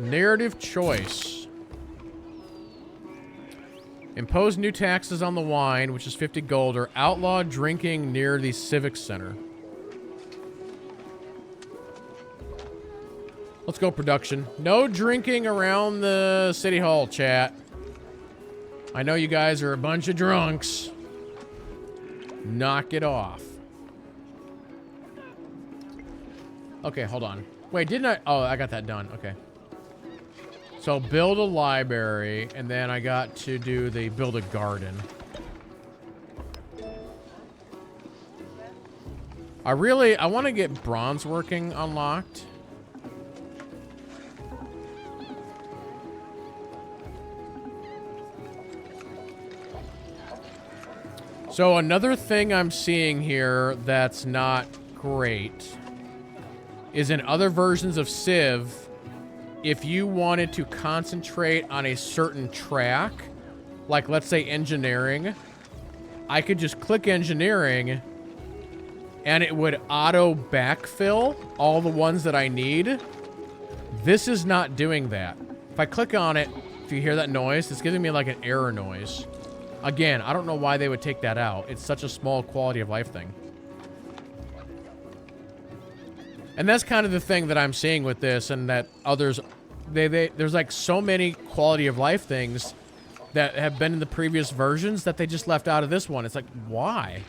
Narrative choice. Impose new taxes on the wine, which is 50 gold, or outlaw drinking near the civic center. Let's go production. No drinking around the city hall, chat. I know you guys are a bunch of drunks. Knock it off. Okay, hold on. Wait, didn't I? Oh, I got that done. Okay. So build a library, and then I got to do the build a garden. I want to get bronze working unlocked. So another thing I'm seeing here that's not great is in other versions of Civ, if you wanted to concentrate on a certain track, like let's say engineering, I could just click engineering and it would auto backfill all the ones that I need. This is not doing that. If I click on it, if you hear that noise, it's giving me like an error noise. Again, I don't know why they would take that out. It's such a small quality of life thing. And that's kind of the thing that I'm seeing with this, and that others, there's like so many quality of life things that have been in the previous versions that they just left out of this one. It's like, why?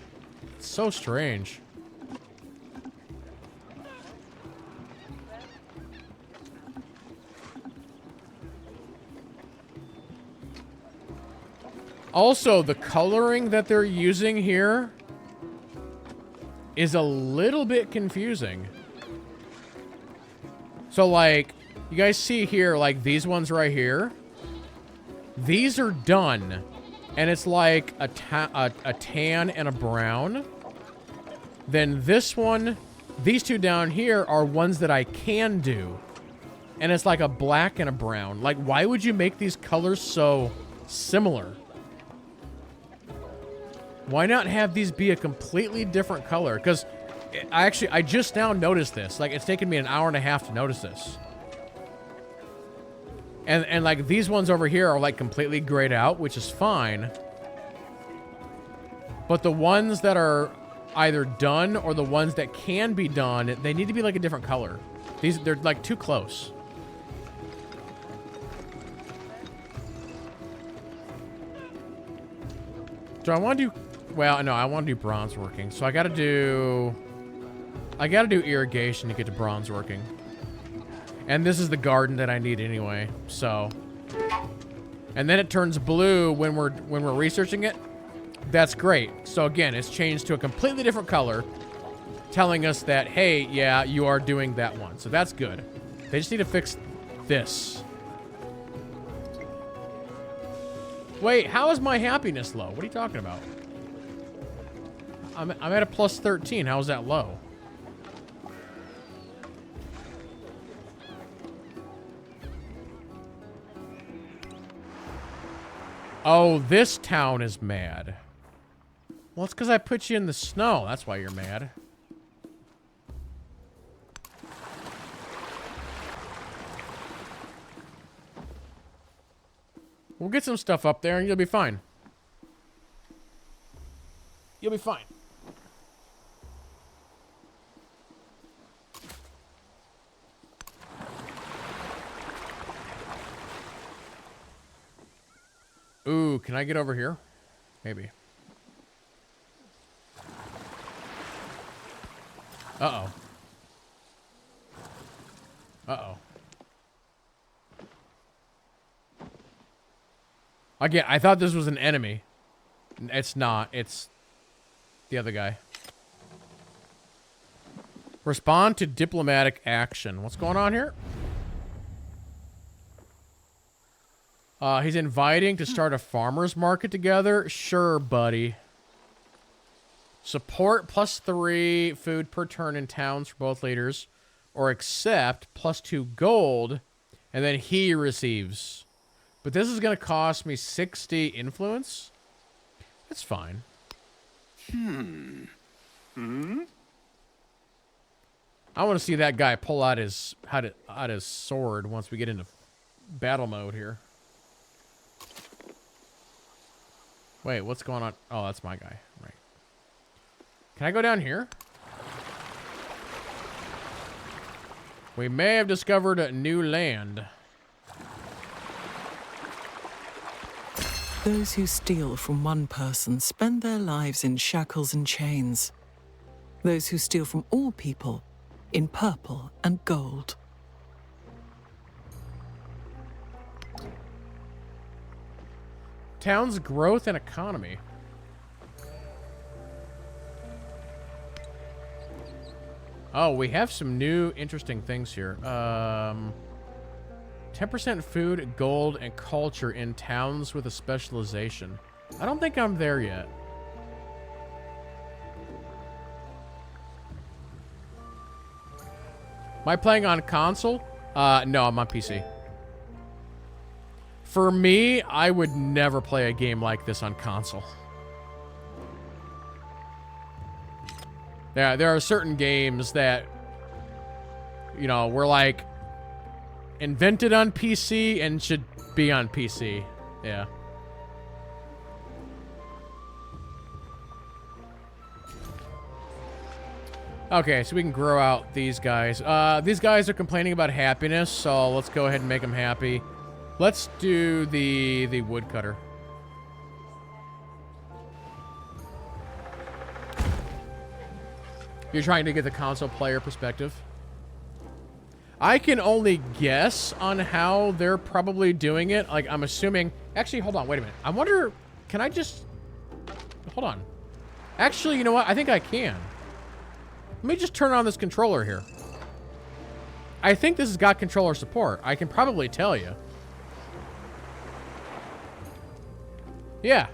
It's so strange. Also, the coloring that they're using here is a little bit confusing. So, like, you guys see here, like, these ones right here. these are done, and it's like a tan and a brown, then this one, these two down here are ones that I can do. And it's like a black and a brown. Like, why would you make these colors so similar? Why not have these be a completely different color? Because I just now noticed this. Like, it's taken me an hour and a half to notice this. And like, these ones over here are, like, completely grayed out, which is fine. But the ones that are either done or the ones that can be done, they need to be, like, a different color. They're, like, too close. Do I want to do... Well, no, I want to do bronze working. So I gotta do irrigation to get to bronze working. And this is the garden that I need anyway, so. And then it turns blue when we're researching it. That's great. So again, it's changed to a completely different color, telling us that, hey, yeah, you are doing that one. So that's good. They just need to fix this. Wait, how is my happiness low? What are you talking about? I'm at a plus 13. How is that low? Oh, this town is mad. Well, it's because I put you in the snow. That's why you're mad. We'll get some stuff up there and you'll be fine. You'll be fine. Ooh, can I get over here? Maybe. Uh-oh. Uh-oh. Again, I thought this was an enemy. It's not. It's the other guy. Respond to diplomatic action. What's going on here? He's inviting to start a farmer's market together. Sure, buddy. Support +3 food per turn in towns for both leaders. Or accept +2 gold. And then he receives. But this is going to cost me 60 influence. That's fine. I want to see that guy pull out his sword once we get into battle mode here. Wait, what's going on? Oh, that's my guy. Right. Can I go down here? We may have discovered a new land. Those who steal from one person spend their lives in shackles and chains. Those who steal from all people in purple and gold. Town's growth and economy. Oh, we have some new interesting things here. 10% food, gold, and culture in towns with a specialization. I don't think I'm there yet. Am I playing on console? No, I'm on PC. For me, I would never play a game like this on console. Yeah, there are certain games that, you know, were like invented on PC and should be on PC. Yeah. Okay, so we can grow out these guys. These guys are complaining about happiness, so let's go ahead and make them happy. Let's do the woodcutter. You're trying to get the console player perspective. I can only guess on how they're probably doing it. Like, I'm assuming... Actually, hold on. Wait a minute. I wonder... Can I just... Hold on. Actually, you know what? I think I can. Let me just turn on this controller here. I think this has got controller support. I can probably tell you. Yeah.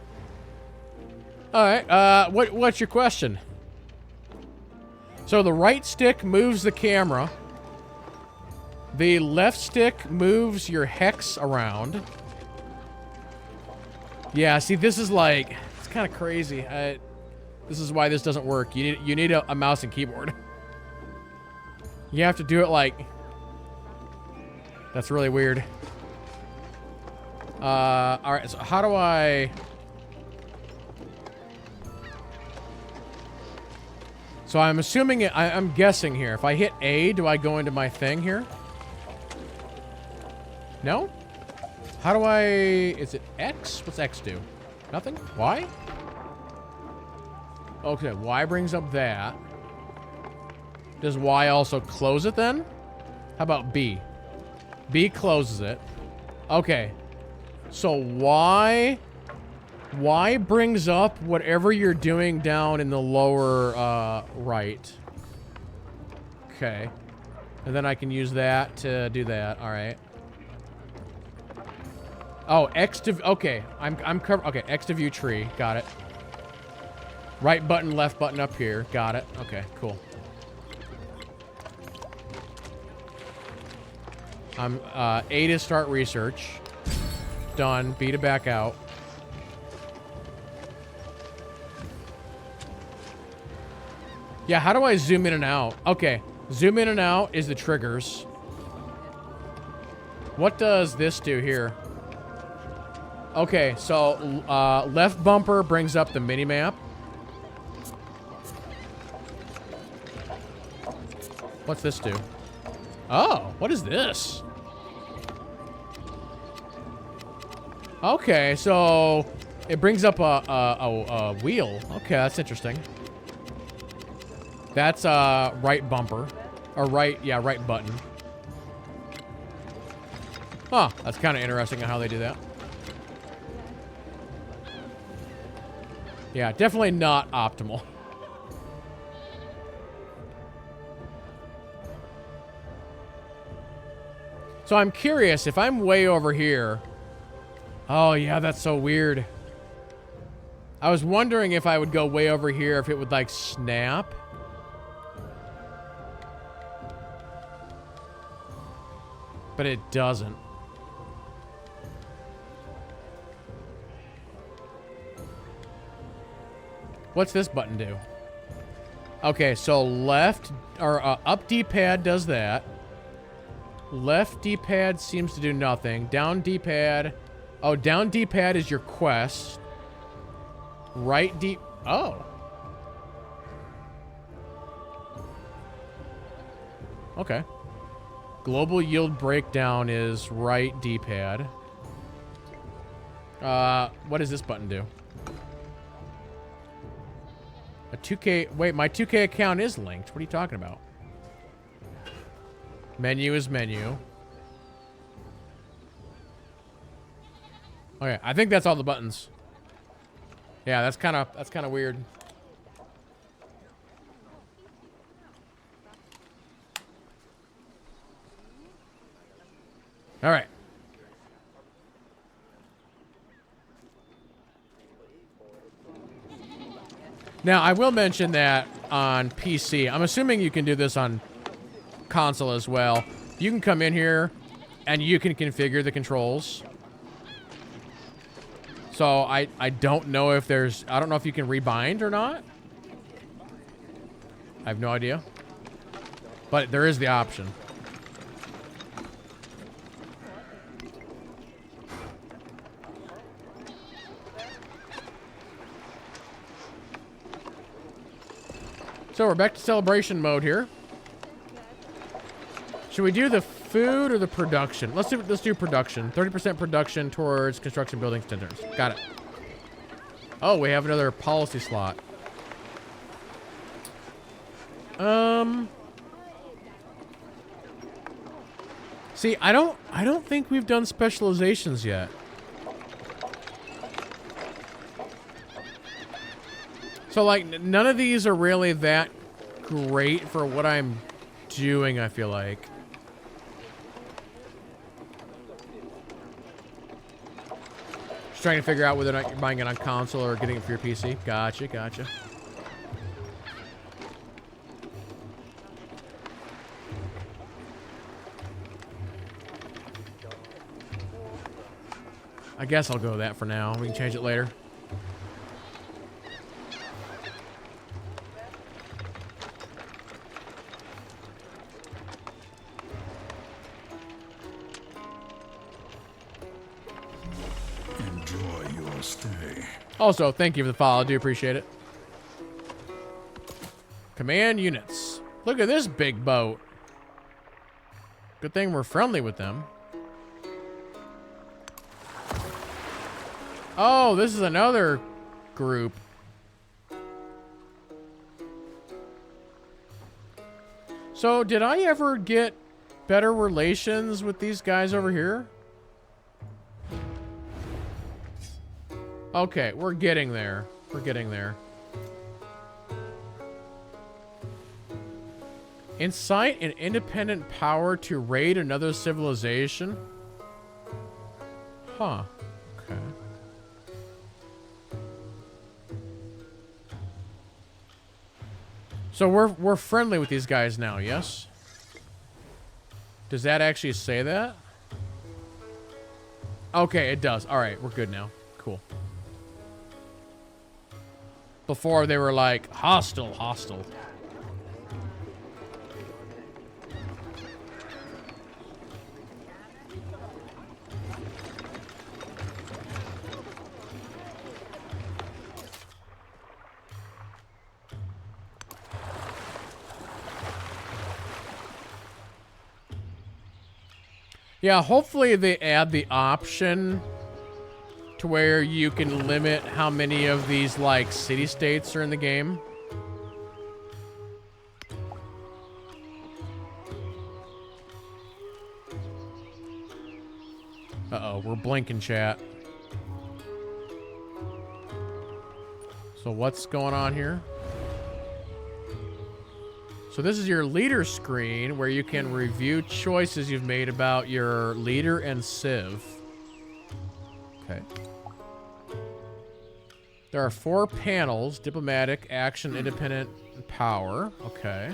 All right. What's your question? So the right stick moves the camera. The left stick moves your hex around. Yeah, see, this is like, it's kind of crazy. This is why this doesn't work. You need a mouse and keyboard. You have to do it like... That's really weird. Alright, so how do I... So I'm assuming, I'm guessing here. If I hit A, do I go into my thing here? No? How do I... Is it X? What's X do? Nothing? Y? Okay, Y brings up that. Does Y also close it then? How about B? B closes it. Okay. So Y brings up whatever you're doing down in the lower right. Okay. And then I can use that to do that. All right. Oh, X to... Okay. I'm covered... Okay, X to view tree. Got it. Right button, left button up here. Got it. Okay, cool. A to start research. Done. B to back out. Yeah, how do I zoom in and out? Okay. Zoom in and out is the triggers. What does this do here? Okay, so left bumper brings up the mini-map. What's this do? Oh, what is this? Okay, so it brings up a wheel. Okay, that's interesting. That's right bumper. Or right, yeah, right button. Huh, that's kind of interesting how they do that. Yeah, definitely not optimal. So I'm curious, if I'm way over here... Oh, yeah, that's so weird. I was wondering if I would go way over here, if it would, like, snap. But it doesn't. What's this button do? Okay, so left, or up D-pad does that. Left D-pad seems to do nothing. Down D-pad. Oh, down D-pad is your quest. Right D... Oh. Okay. Global yield breakdown is right D-pad. What does this button do? A 2K... Wait, my 2K account is linked. What are you talking about? Menu is menu. Okay, I think that's all the buttons. Yeah, that's kind of weird. All right. Now, I will mention that on PC, I'm assuming you can do this on console as well. You can come in here and you can configure the controls. So I don't know if there's... I don't know if you can rebind or not. I have no idea. But there is the option. So we're back to celebration mode here. Should we do the food or the production? Let's do production. 30% production towards construction building standards. Got it. Oh, we have another policy slot. See, I don't think we've done specializations yet. So, like, none of these are really that great for what I'm doing, I feel like. trying to figure out whether or not you're buying it on console or getting it for your PC. Gotcha, gotcha. I guess I'll go with that for now. We can change it later. Enjoy your stay. Also, thank you for the follow. I do appreciate it. Command units. Look at this big boat. Good thing we're friendly with them. Oh, this is another group. So, did I ever get better relations with these guys over here? Okay, we're getting there. We're getting there. Incite an independent power to raid another civilization? Huh. Okay. So we're friendly with these guys now, yes? Does that actually say that? Okay, it does. All right, we're good now. Cool. Before they were like, hostile, hostile. Yeah, hopefully they add the option to where you can limit how many of these, like, city-states are in the game. Uh-oh, we're blinking, chat. So what's going on here? So this is your leader screen where you can review choices you've made about your leader and civ. Okay. There are 4 panels: diplomatic, action, independent, and power. Okay.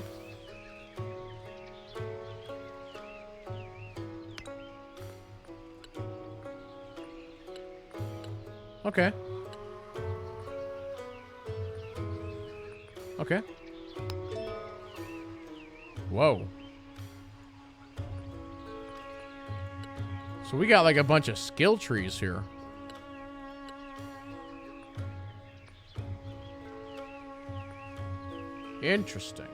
Okay. Okay. Whoa. So we got like a bunch of skill trees here. Interesting.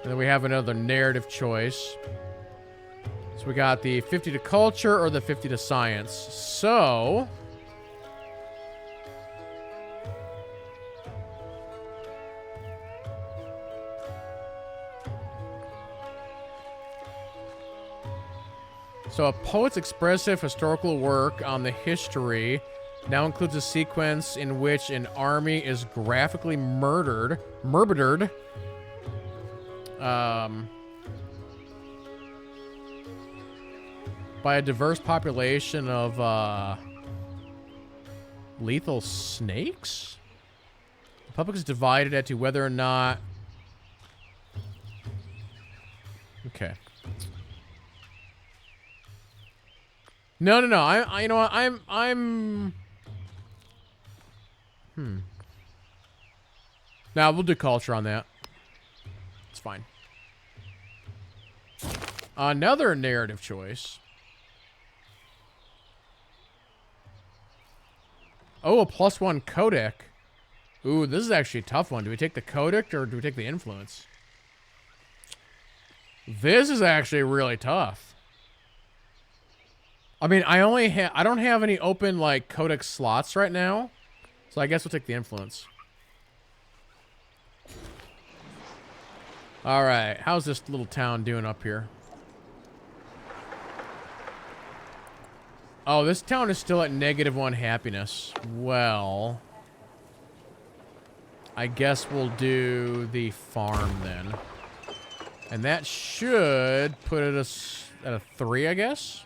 And then we have another narrative choice. So we got the 50 to culture or the 50 to science. So a poet's expressive historical work on the history now includes a sequence in which an army is graphically murdered by a diverse population of lethal snakes? The public is divided as to whether or not... Okay. No. I you know what? I'm Now we'll do culture on that. It's fine. Another narrative choice. Oh, a +1 codec. Ooh, this is actually a tough one. Do we take the codec or do we take the influence? This is actually really tough. I mean, I don't have any open, like, codec slots right now. So I guess we'll take the influence. Alright, how's this little town doing up here? Oh, this town is still at -1 happiness. Well... I guess we'll do the farm then. And that should put us at a 3, I guess.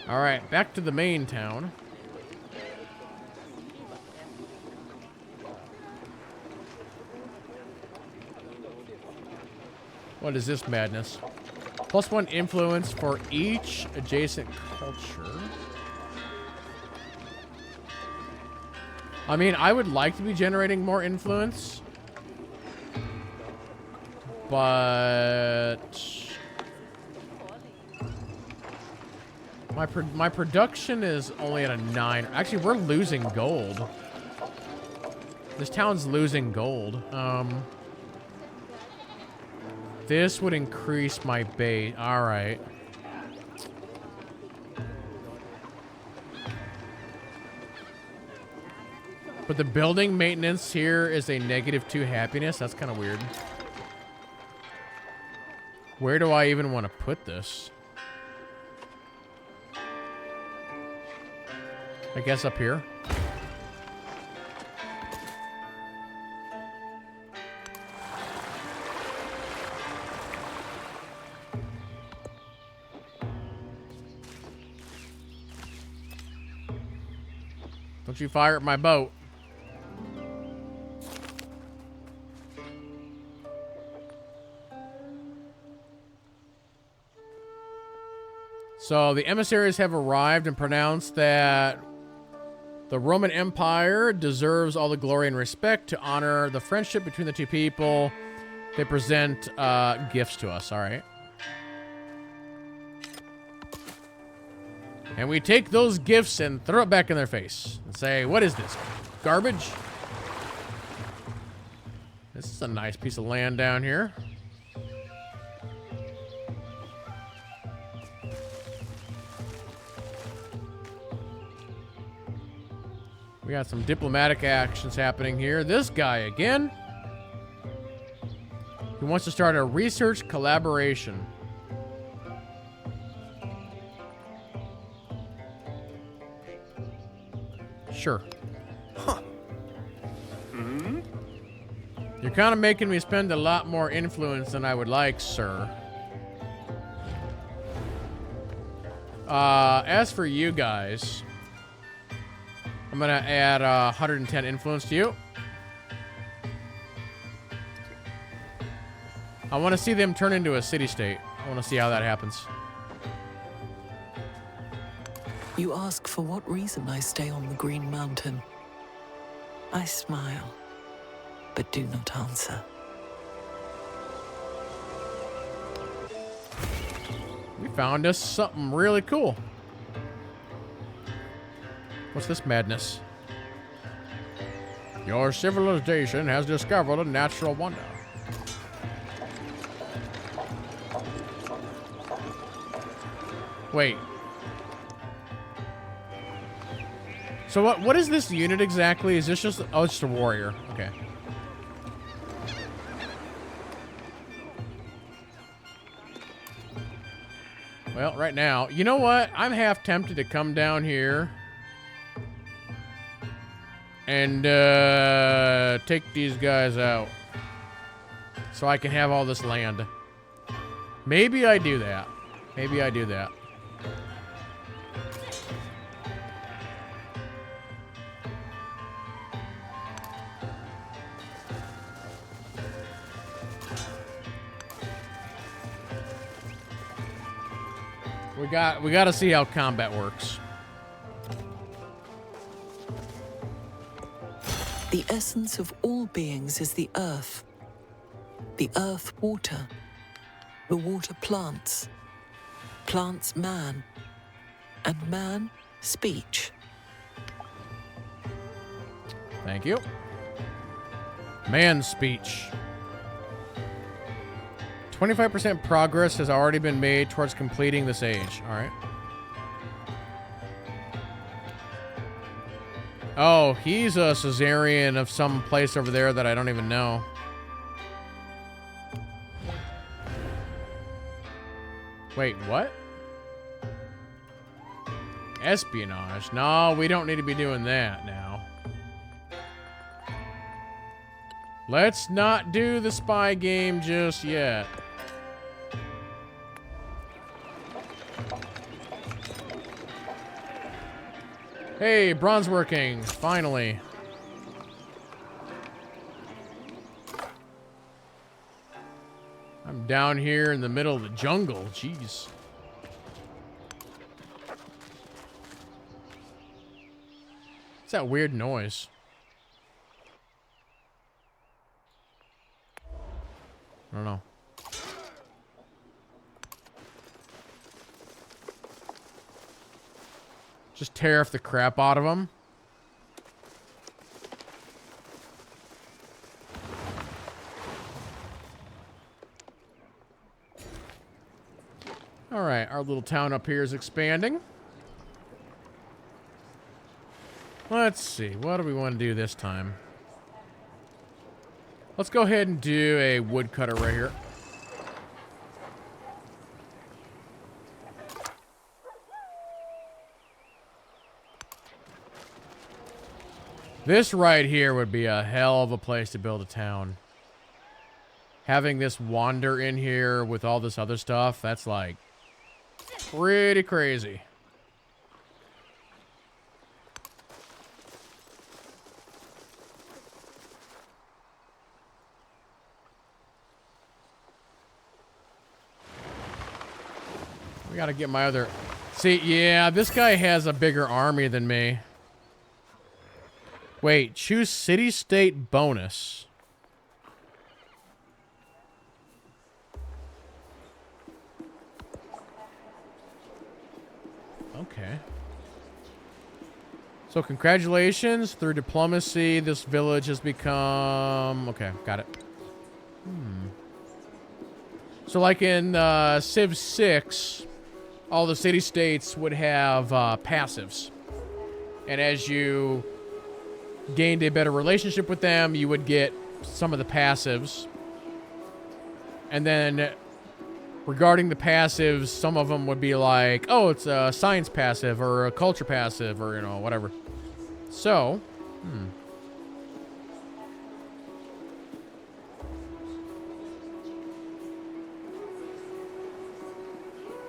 All right, back to the main town. What is this madness? +1 influence for each adjacent culture. I mean, I would like to be generating more influence. But my production is only at a 9. Actually, we're losing gold. This town's losing gold. This would increase my base. All right. But the building maintenance here is a -2 happiness. That's kind of weird. Where do I even want to put this? I guess up here. Don't you fire at my boat. So the emissaries have arrived and pronounced that the Roman Empire deserves all the glory and respect to honor the friendship between the two people. They present gifts to us, all right. And we take those gifts and throw it back in their face and say, what is this? Garbage? This is a nice piece of land down here. We got some diplomatic actions happening here. This guy again. He wants to start a research collaboration. Sure. Huh. You're kind of making me spend a lot more influence than I would like, sir. As for you guys, I'm gonna add 110 influence to you. I want to see them turn into a city-state. I want to see how that happens. You ask for what reason I stay on the Green Mountain. I smile, but do not answer. We found us something really cool. What's this madness? Your civilization has discovered a natural wonder. Wait. So what is this unit exactly? Is this just... Oh, it's just a warrior. Okay. Well, right now... You know what? I'm half tempted to come down here and take these guys out so I can have all this land. Maybe I do that. Maybe I do that. We got to see how combat works. The essence of all beings is the earth. The earth water. The water plants. Plants man. And man speech. Thank you. Man speech. 25% progress has already been made towards completing this age. All right. Oh, he's a Caesarian of some place over there that I don't even know. Wait, what? Espionage. No, we don't need to be doing that now. Let's not do the spy game just yet. Hey, bronze working. Finally. I'm down here in the middle of the jungle. Jeez. What's that weird noise? I don't know. Just tariff the crap out of them. All right, our little town up here is expanding. Let's see, what do we want to do this time? Let's go ahead and do a woodcutter right here. This right here would be a hell of a place to build a town. Having this wander in here with all this other stuff, that's like pretty crazy. We gotta get my other... See, yeah, this guy has a bigger army than me. Wait, choose city-state bonus. Okay. So congratulations, through diplomacy, this village has become... Okay, got it. So like in Civ 6, all the city-states would have passives. And as you gained a better relationship with them, you would get some of the passives. And then regarding the passives, some of them would be like, oh, it's a science passive or a culture passive or, you know, whatever. So,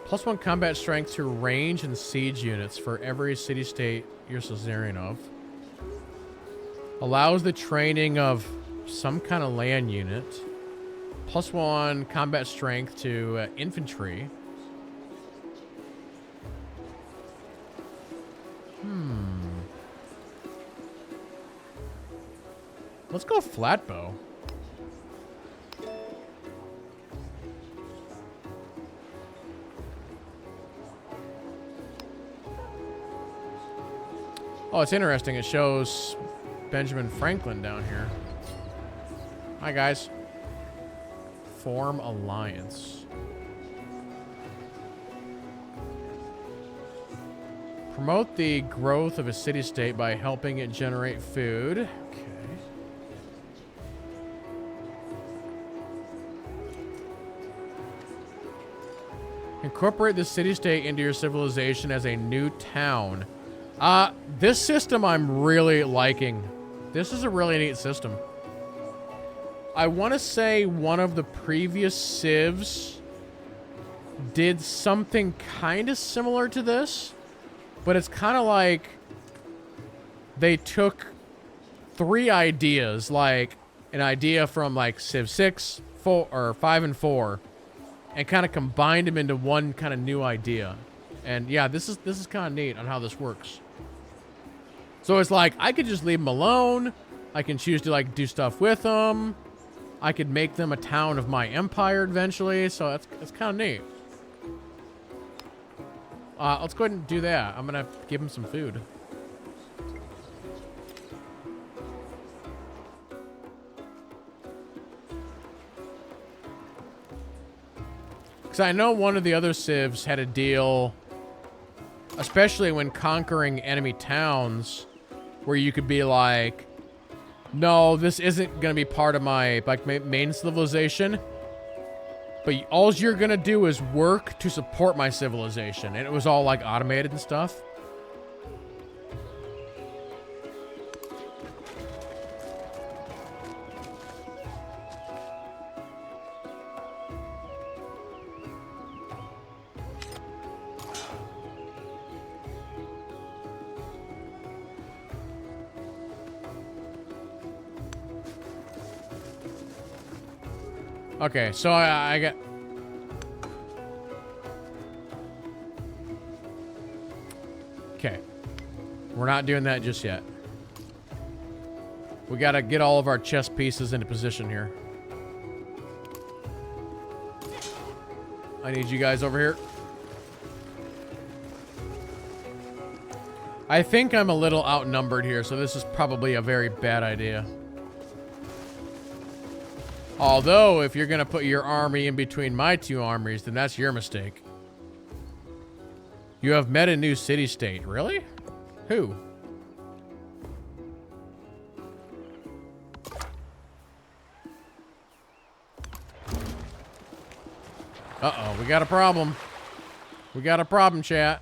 +1 combat strength to range and siege units for every city-state you're Caesarian of. Allows the training of some kind of land unit. +1 combat strength to infantry. Let's go flatbow. Oh, it's interesting. It shows Benjamin Franklin down here. Hi, guys. Form alliance. Promote the growth of a city-state by helping it generate food. Okay. Incorporate the city-state into your civilization as a new town. This system I'm really liking. This is a really neat system. I want to say one of the previous civs did something kind of similar to this, but it's kind of like they took 3 ideas, like an idea from like Civ 6, 4, or 5 and 4, and kind of combined them into one kind of new idea. And yeah, this is kind of neat on how this works. So it's like, I could just leave them alone. I can choose to like do stuff with them. I could make them a town of my empire eventually. So that's kind of neat. Let's go ahead and do that. I'm going to give them some food. Because I know one of the other civs had a deal, especially when conquering enemy towns, where you could be like, no, this isn't going to be part of my like main civilization, but all you're going to do is work to support my civilization. And it was all like automated and stuff. Okay, so I got... Okay. We're not doing that just yet. We gotta get all of our chess pieces into position here. I need you guys over here. I think I'm a little outnumbered here, so this is probably a very bad idea. Although, if you're gonna put your army in between my two armies, then that's your mistake. You have met a new city-state. Really? Who? Uh-oh, we got a problem. We got a problem, chat.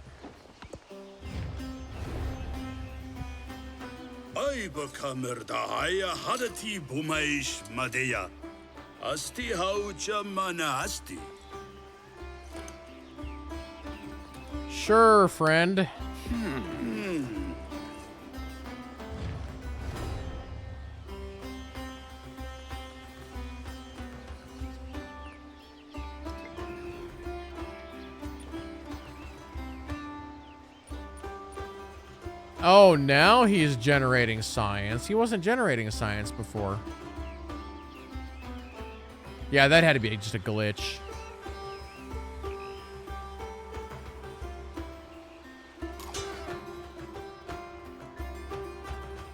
Sure, friend. Oh, now he's generating science. He wasn't generating science before. Yeah, that had to be just a glitch.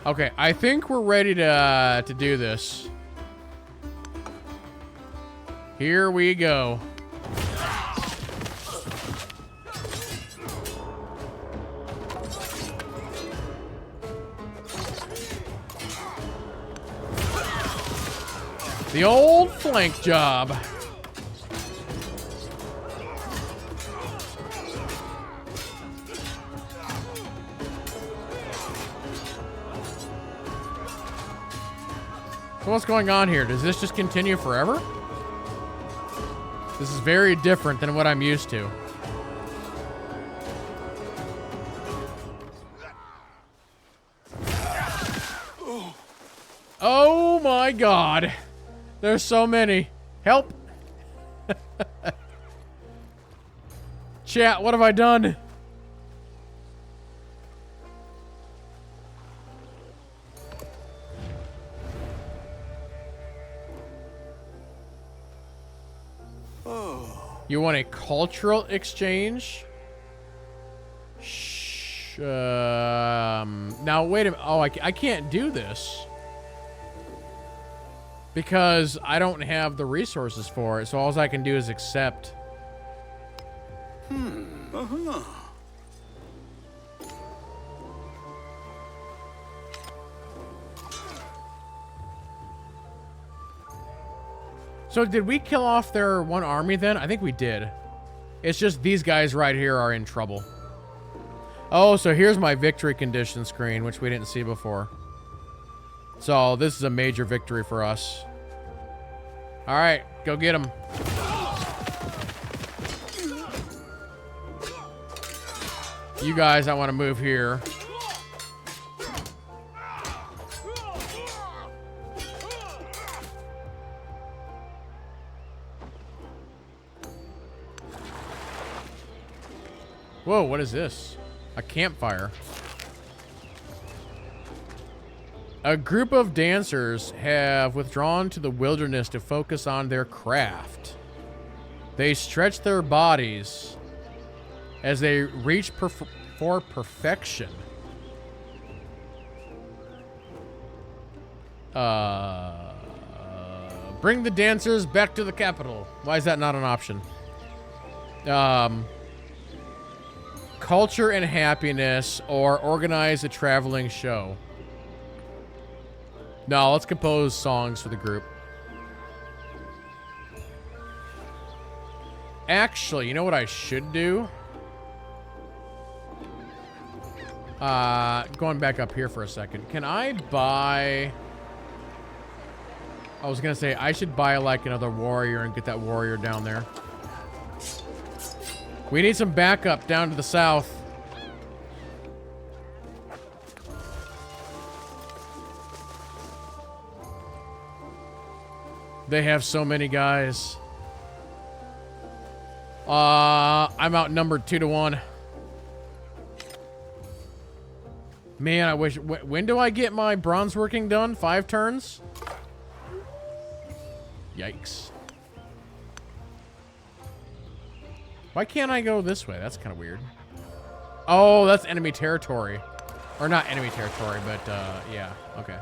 Okay, I think we're ready to do this. Here we go. The old flank job. So what's going on here? Does this just continue forever? This is very different than what I'm used to. Oh my God. There's so many. Help. Chat, what have I done? You want a cultural exchange? Now, wait a minute. Oh, I can't do this. Because I don't have the resources for it, so all I can do is accept. So did we kill off their one army then? I think we did. It's just these guys right here are in trouble. Oh, so here's my victory condition screen, which we didn't see before. So this is a major victory for us. All right, go get him. You guys, I want to move here. Whoa, what is this? A campfire. A group of dancers have withdrawn to the wilderness to focus on their craft. They stretch their bodies as they reach for perfection. Bring the dancers back to the capital. Why is that not an option? Culture and happiness, or organize a traveling show. No, let's compose songs for the group. Actually, you know what I should do? Going back up here for a second. Can I buy... I was gonna say, I should buy like another warrior and get that warrior down there. We need some backup down to the south. They have so many guys. I'm outnumbered 2-1. Man, I wish... When do I get my bronze working done? 5 turns? Yikes. Why can't I go this way? That's kind of weird. Oh, that's enemy territory. Or not enemy territory, but, yeah. Okay.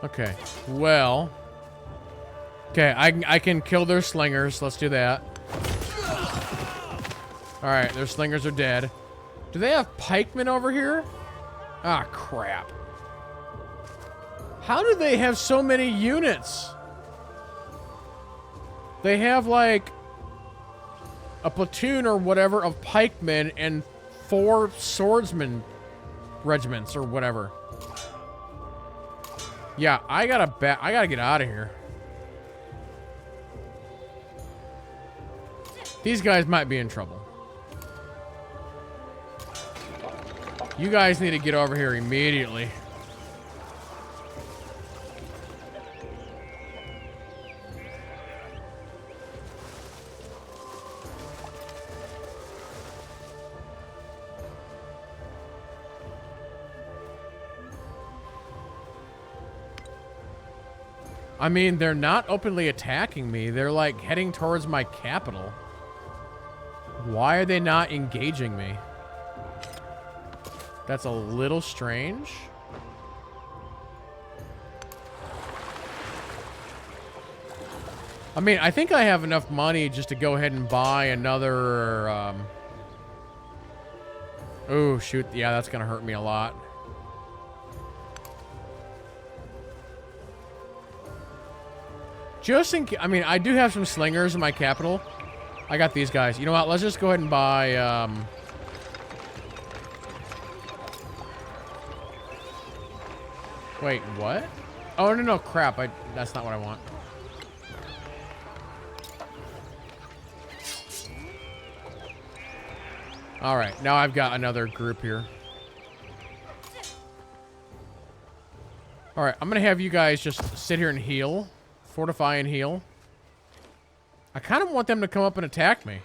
Okay. Well... Okay, I can kill their slingers. Let's do that. Alright, their slingers are dead. Do they have pikemen over here? Ah, crap. How do they have so many units? They have, like, a platoon or whatever of pikemen and 4 swordsman regiments or whatever. Yeah, I gotta get out of here. These guys might be in trouble. You guys need to get over here immediately. I mean, they're not openly attacking me. They're like heading towards my capital. Why are they not engaging me? That's a little strange. I mean, I think I have enough money just to go ahead and buy another, Oh, shoot. Yeah, that's gonna hurt me a lot. Just in case, I mean, I do have some slingers in my capital. I got these guys. You know what? Let's just go ahead and buy, Wait, what? Oh, no, crap. That's not what I want. All right, now I've got another group here. All right, I'm going to have you guys just sit here and heal. Fortify and heal. I kind of want them to come up and attack me.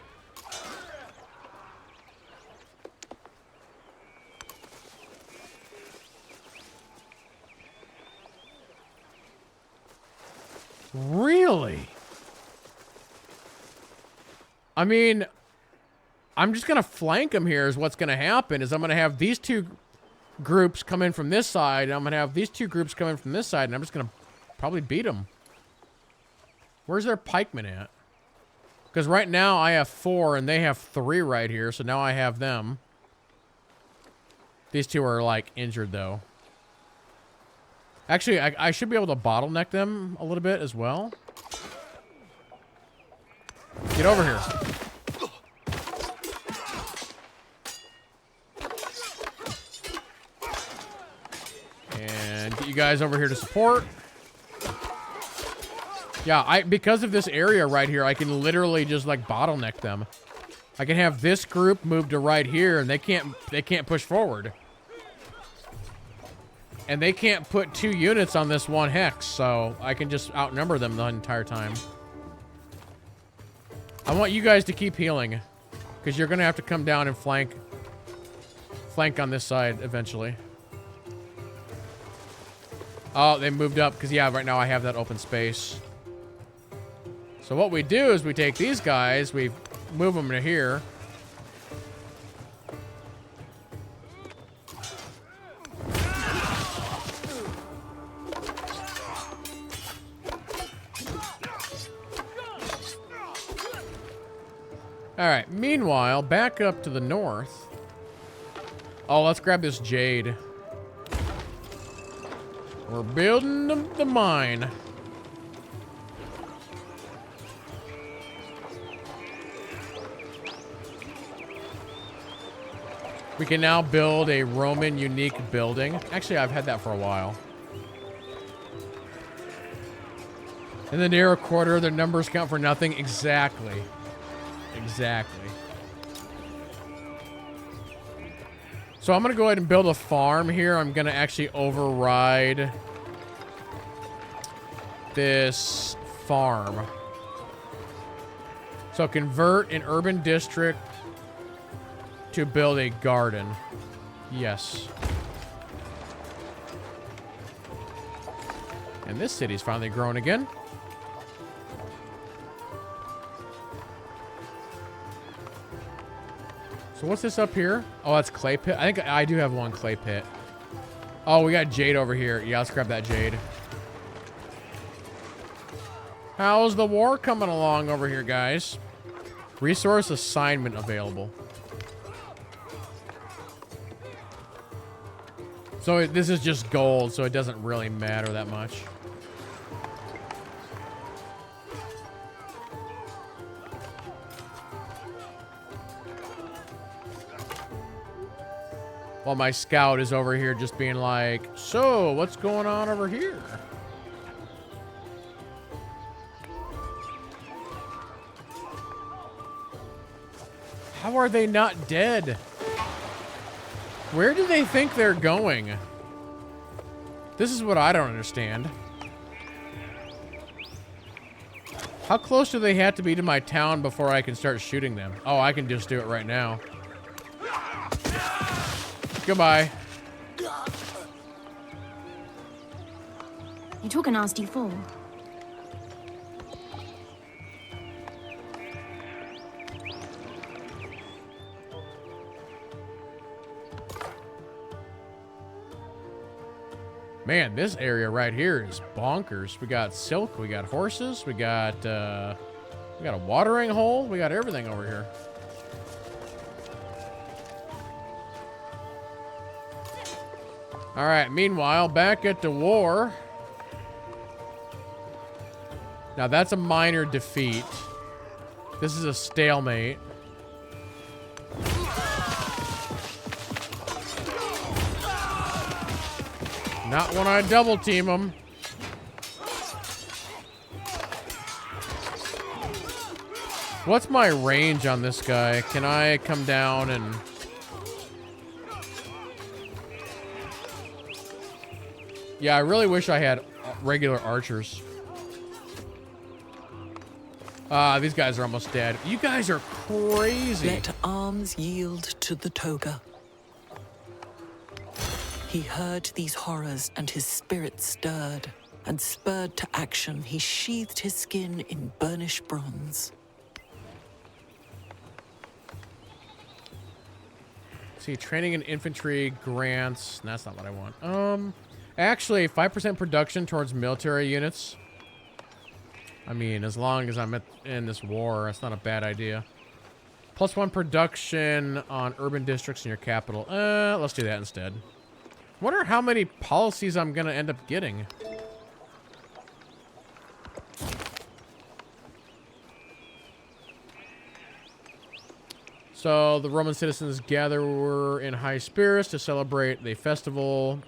Really? I mean, I'm just going to flank them here is what's going to happen. Is I'm going to have these 2 groups come in from this side. And I'm going to have these 2 groups come in from this side. And I'm just going to probably beat them. Where's their pikemen at? Because right now I have 4 and they have 3 right here. So now I have them. These 2 are like injured though. Actually, I should be able to bottleneck them a little bit as well. Get over here. And get you guys over here to support. Yeah, because of this area right here, I can literally just like bottleneck them. I can have this group move to right here, and they can't push forward. And they can't put 2 units on this 1 hex, so I can just outnumber them the entire time. I want you guys to keep healing, because you're gonna have to come down and flank on this side eventually. Oh, they moved up, because yeah, right now I have that open space. So what we do is we take these guys, we move them to here. Alright, meanwhile, back up to the north. Oh, let's grab this jade. We're building the mine. We can now build a Roman unique building. Actually, I've had that for a while. In the Nero quarter, their numbers count for nothing. Exactly. Exactly. So I'm going to go ahead and build a farm here. I'm going to actually override this farm. So convert an urban district to build a garden. Yes. And this city's finally grown again. So what's this up here? Oh, that's clay pit. I think I do have one clay pit. Oh, we got jade over here. Yeah, let's grab that jade. How's the war coming along over here, guys? Resource assignment available. So this is just gold, so it doesn't really matter that much. While my scout is over here just being like, so what's going on over here? How are they not dead? Where do they think they're going? This is what I don't understand. How close do they have to be to my town before I can start shooting them? Oh, I can just do it right now. Goodbye. You took a nasty fall. Man, this area right here is bonkers. We got silk, we got horses, we got a watering hole, we got everything over here. All right, meanwhile, back at the war. Now that's a minor defeat. This is a stalemate. Not when I double team them. What's my range on this guy? Can I come down and... Yeah, I really wish I had regular archers. These guys are almost dead. You guys are crazy. Let arms yield to the toga. He heard these horrors and his spirit stirred, and spurred to action, he sheathed his skin in burnished bronze. See, training in infantry grants. That's not what I want. Actually, 5% production towards military units. I mean, as long as I'm in this war, that's not a bad idea. +1 production on urban districts in your capital. Let's do that instead. Wonder how many policies I'm gonna end up getting. So the Roman citizens gather in high spirits to celebrate the festival.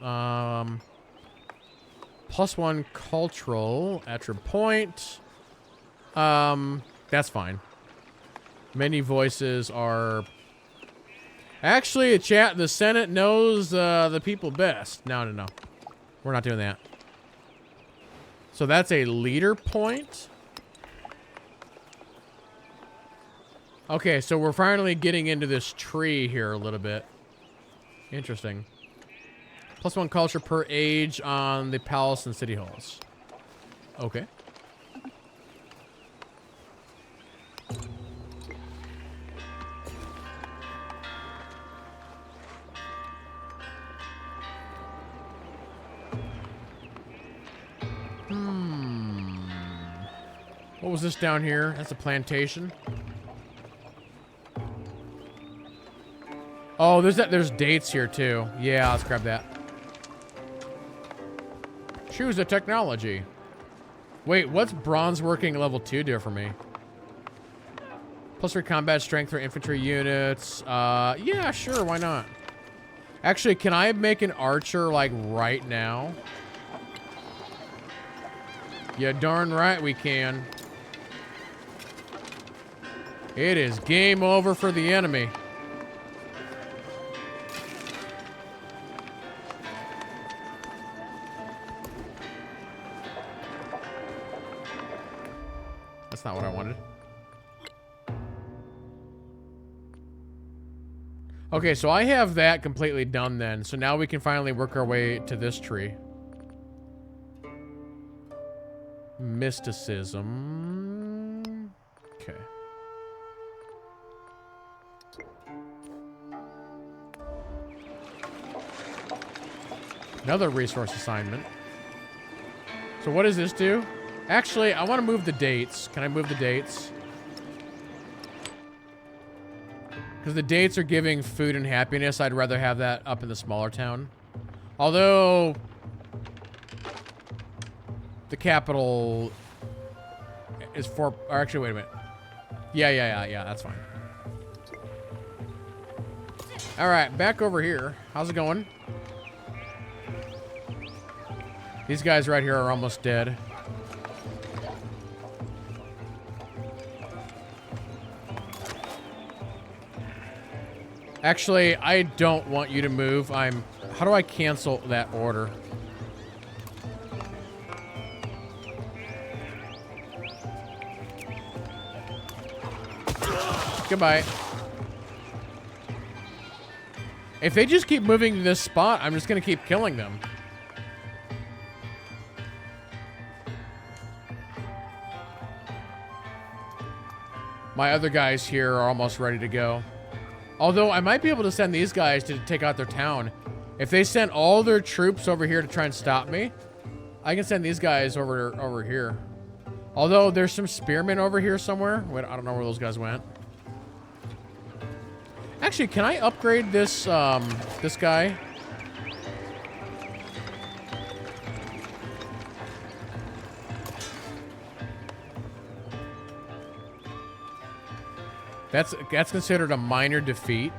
+1 cultural at your point. That's fine. Many voices are... Actually, chat, the Senate knows the people best. No. We're not doing that. So that's a leader point. Okay, so we're finally getting into this tree here a little bit. Interesting. +1 culture per age on the palace and city halls. Okay. What was this down here? That's a plantation. Oh, there's dates here too. Yeah, let's grab that. Choose a technology. Wait, what's bronze working level 2 do for me? +3 combat strength for infantry units. Yeah, sure, why not? Actually, can I make an archer like right now? Yeah, darn right we can. It is game over for the enemy. That's not what I wanted. Okay, so I have that completely done then. So now we can finally work our way to this tree. Mysticism. Okay. Another resource assignment. So what does this do? Actually, I want to move the dates. Can I move the dates? Because the dates are giving food and happiness. I'd rather have that up in the smaller town. Although the capital is for... Or actually, wait a minute. Yeah, that's fine. Alright, back over here. How's it going? These guys right here are almost dead. Actually, I don't want you to move. How do I cancel that order? Goodbye. If they just keep moving to this spot, I'm just gonna keep killing them. My other guys here are almost ready to go. Although, I might be able to send these guys to take out their town. If they send all their troops over here to try and stop me, I can send these guys over here. Although, there's some spearmen over here somewhere. Wait, I don't know where those guys went. Actually, can I upgrade this, this guy? That's considered a minor defeat.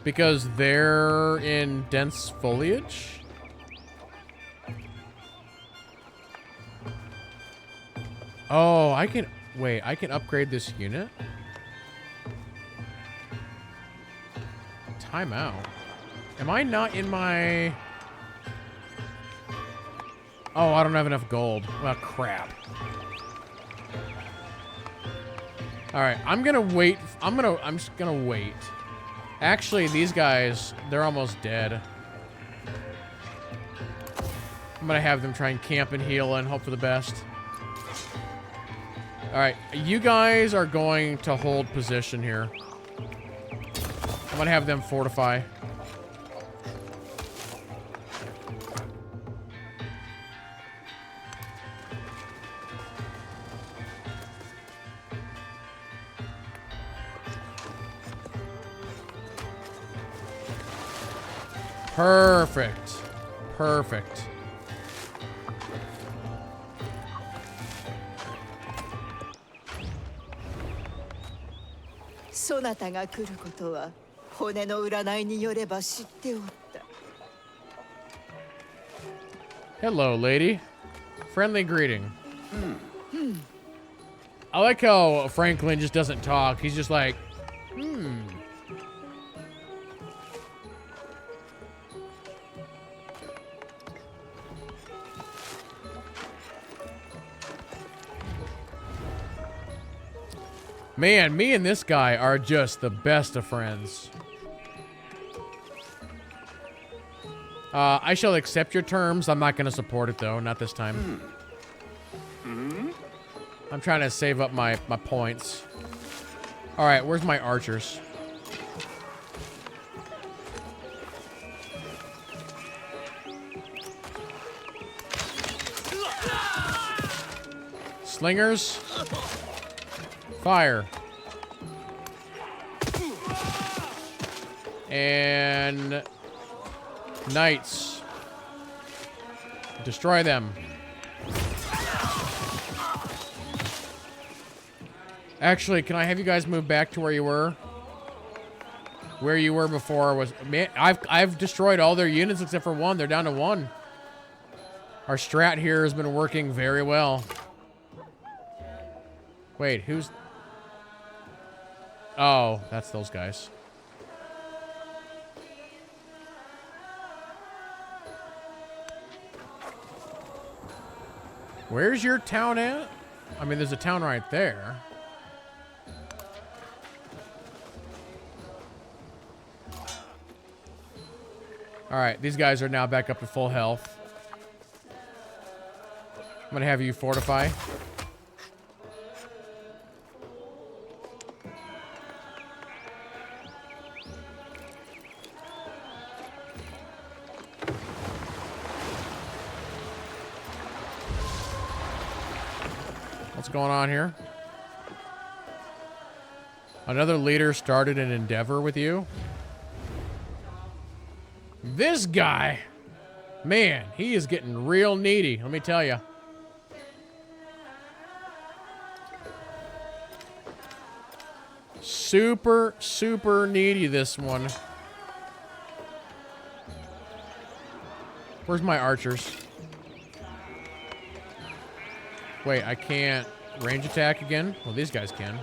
Because they're in dense foliage? Oh, I can... Wait, I can upgrade this unit? Timeout. Am I not in my... Oh, I don't have enough gold. Well, crap. Alright, I'm gonna wait. I'm just gonna wait. Actually, these guys, they're almost dead. I'm gonna have them try and camp and heal and hope for the best. Alright, you guys are going to hold position here. I'm gonna have them fortify. Perfect. Perfect. Hello, lady. Friendly greeting. I like how Franklin just doesn't talk. He's just like, Man, me and this guy are just the best of friends. I shall accept your terms. I'm not going to support it, though. Not this time. I'm trying to save up my points. All right, where's my archers? Slingers. Fire. And knights. Destroy them. Actually, can I have you guys move back to where you were? Where you were before was... Man, I've destroyed all their units except for one. They're down to one. Our strat here has been working very well. Wait, who's... Oh, that's those guys. Where's your town at? I mean, there's a town right there. All right, these guys are now back up to full health. I'm gonna have you fortify. What's going on here? Another leader started an endeavor with you? This guy, man, he is getting real needy, let me tell you. Super, super needy, this one. Where's my archers? Wait, I can't range attack again? Well, these guys can.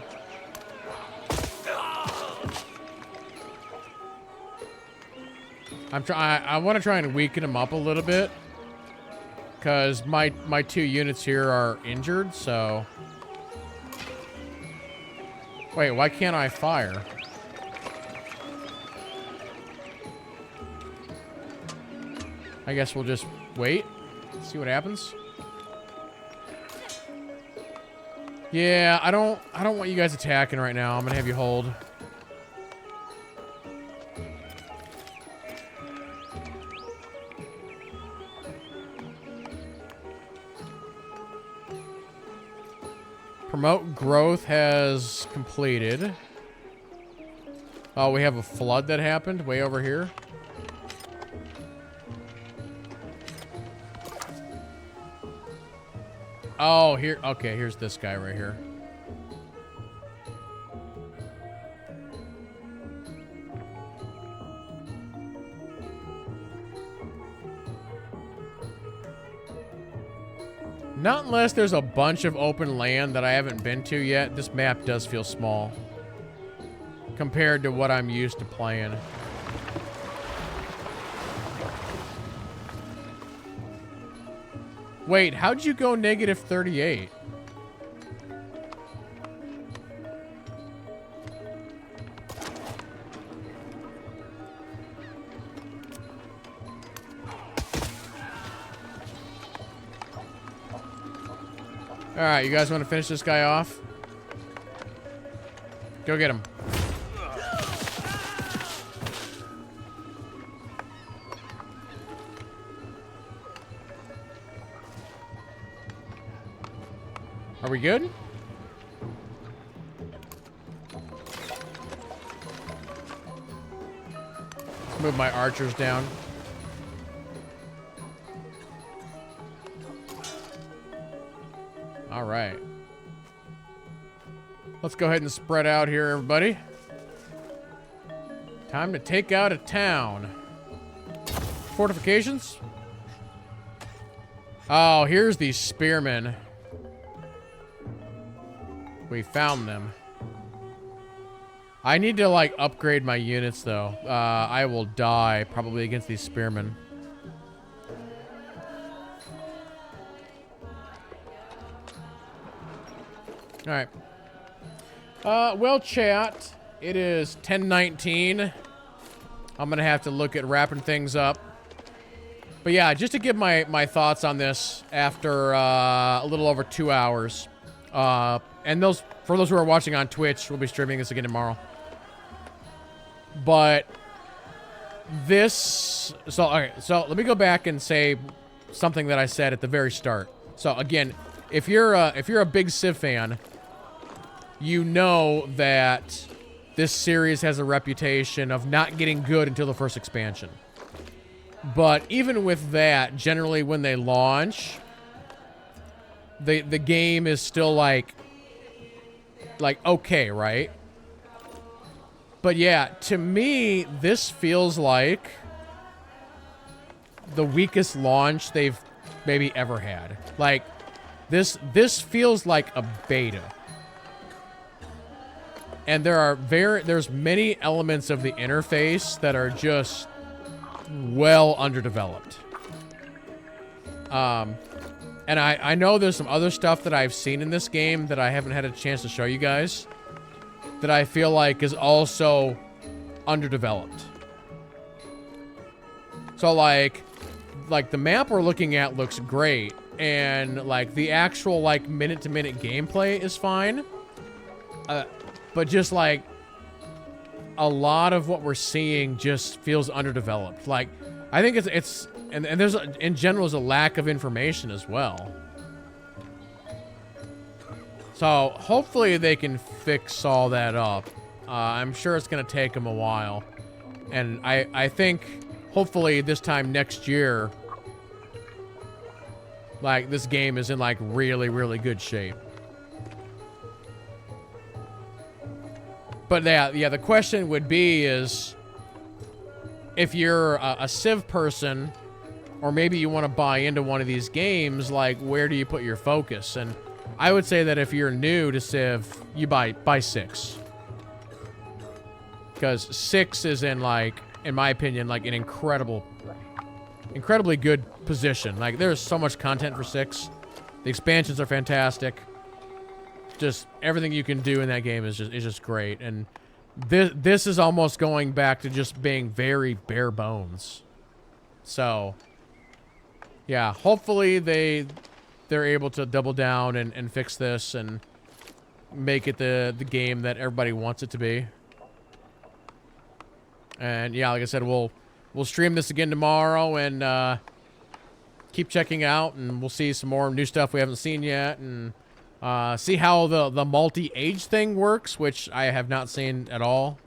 I want to try and weaken them up a little bit, because my 2 units here are injured. So, wait, why can't I fire? I guess we'll just wait, see what happens. Yeah, I don't want you guys attacking right now. I'm gonna have you hold. Promote growth has completed. Oh, we have a flood that happened way over here. Oh, here. Okay, here's this guy right here. Not unless there's a bunch of open land that I haven't been to yet. This map does feel small compared to what I'm used to playing. Wait, how'd you go negative 38? Alright, you guys want to finish this guy off? Go get him. Are we good? Let's move my archers down. All right. Let's go ahead and spread out here, everybody. Time to take out a town. Fortifications? Oh, here's these spearmen. We found them. I need to, like, upgrade my units, though. I will die, probably, against these spearmen. Alright. Well, chat, it is 10:19. I'm gonna have to look at wrapping things up. But yeah, just to give my thoughts on this after a little over 2 hours. And for those who are watching on Twitch, we'll be streaming this again tomorrow. But this, so let me go back and say something that I said at the very start. So again, if you're a big Civ fan, you know that this series has a reputation of not getting good until the first expansion. But even with that, generally when they launch, the game is still like okay, right? But yeah, to me, this feels like the weakest launch they've maybe ever had. Like, this feels like a beta. And there's many elements of the interface that are just well underdeveloped. And I know there's some other stuff that I've seen in this game that I haven't had a chance to show you guys that I feel like is also underdeveloped. So like the map we're looking at looks great, and like the actual like minute-to-minute gameplay is fine. But just like a lot of what we're seeing just feels underdeveloped. Like I think it's and there's in general is a lack of information as well. So hopefully they can fix all that up. I'm sure it's gonna take them a while, and I think hopefully this time next year, like this game is in like really, really good shape. But yeah, the question would be is, if you're a Civ person, or maybe you want to buy into one of these games, like where do you put your focus? And I would say that if you're new to Civ, you buy 6. Because 6 is in like, in my opinion, like an incredibly good position. Like there's so much content for 6. The expansions are fantastic. Just everything you can do in that game is just great. And this is almost going back to just being very bare bones. So yeah, hopefully they're able to double down and fix this and make it the game that everybody wants it to be. And yeah, like I said, we'll stream this again tomorrow, and keep checking out, and we'll see some more new stuff we haven't seen yet, and see how the multi-age thing works, which I have not seen at all.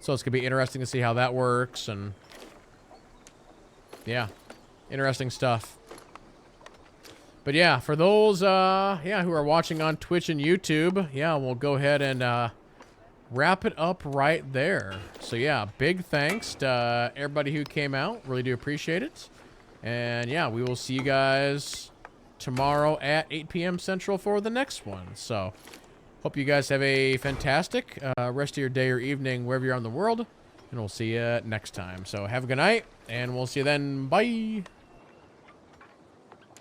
So it's gonna be interesting to see how that works, and yeah, interesting stuff. But yeah, for those who are watching on Twitch and YouTube, yeah, we'll go ahead and wrap it up right there. So yeah, big thanks to everybody who came out. Really do appreciate it. And yeah, we will see you guys tomorrow at 8 p.m. Central for the next one. So hope you guys have a fantastic rest of your day or evening wherever you are in the world. And we'll see you next time. So have a good night, and we'll see you then. Bye.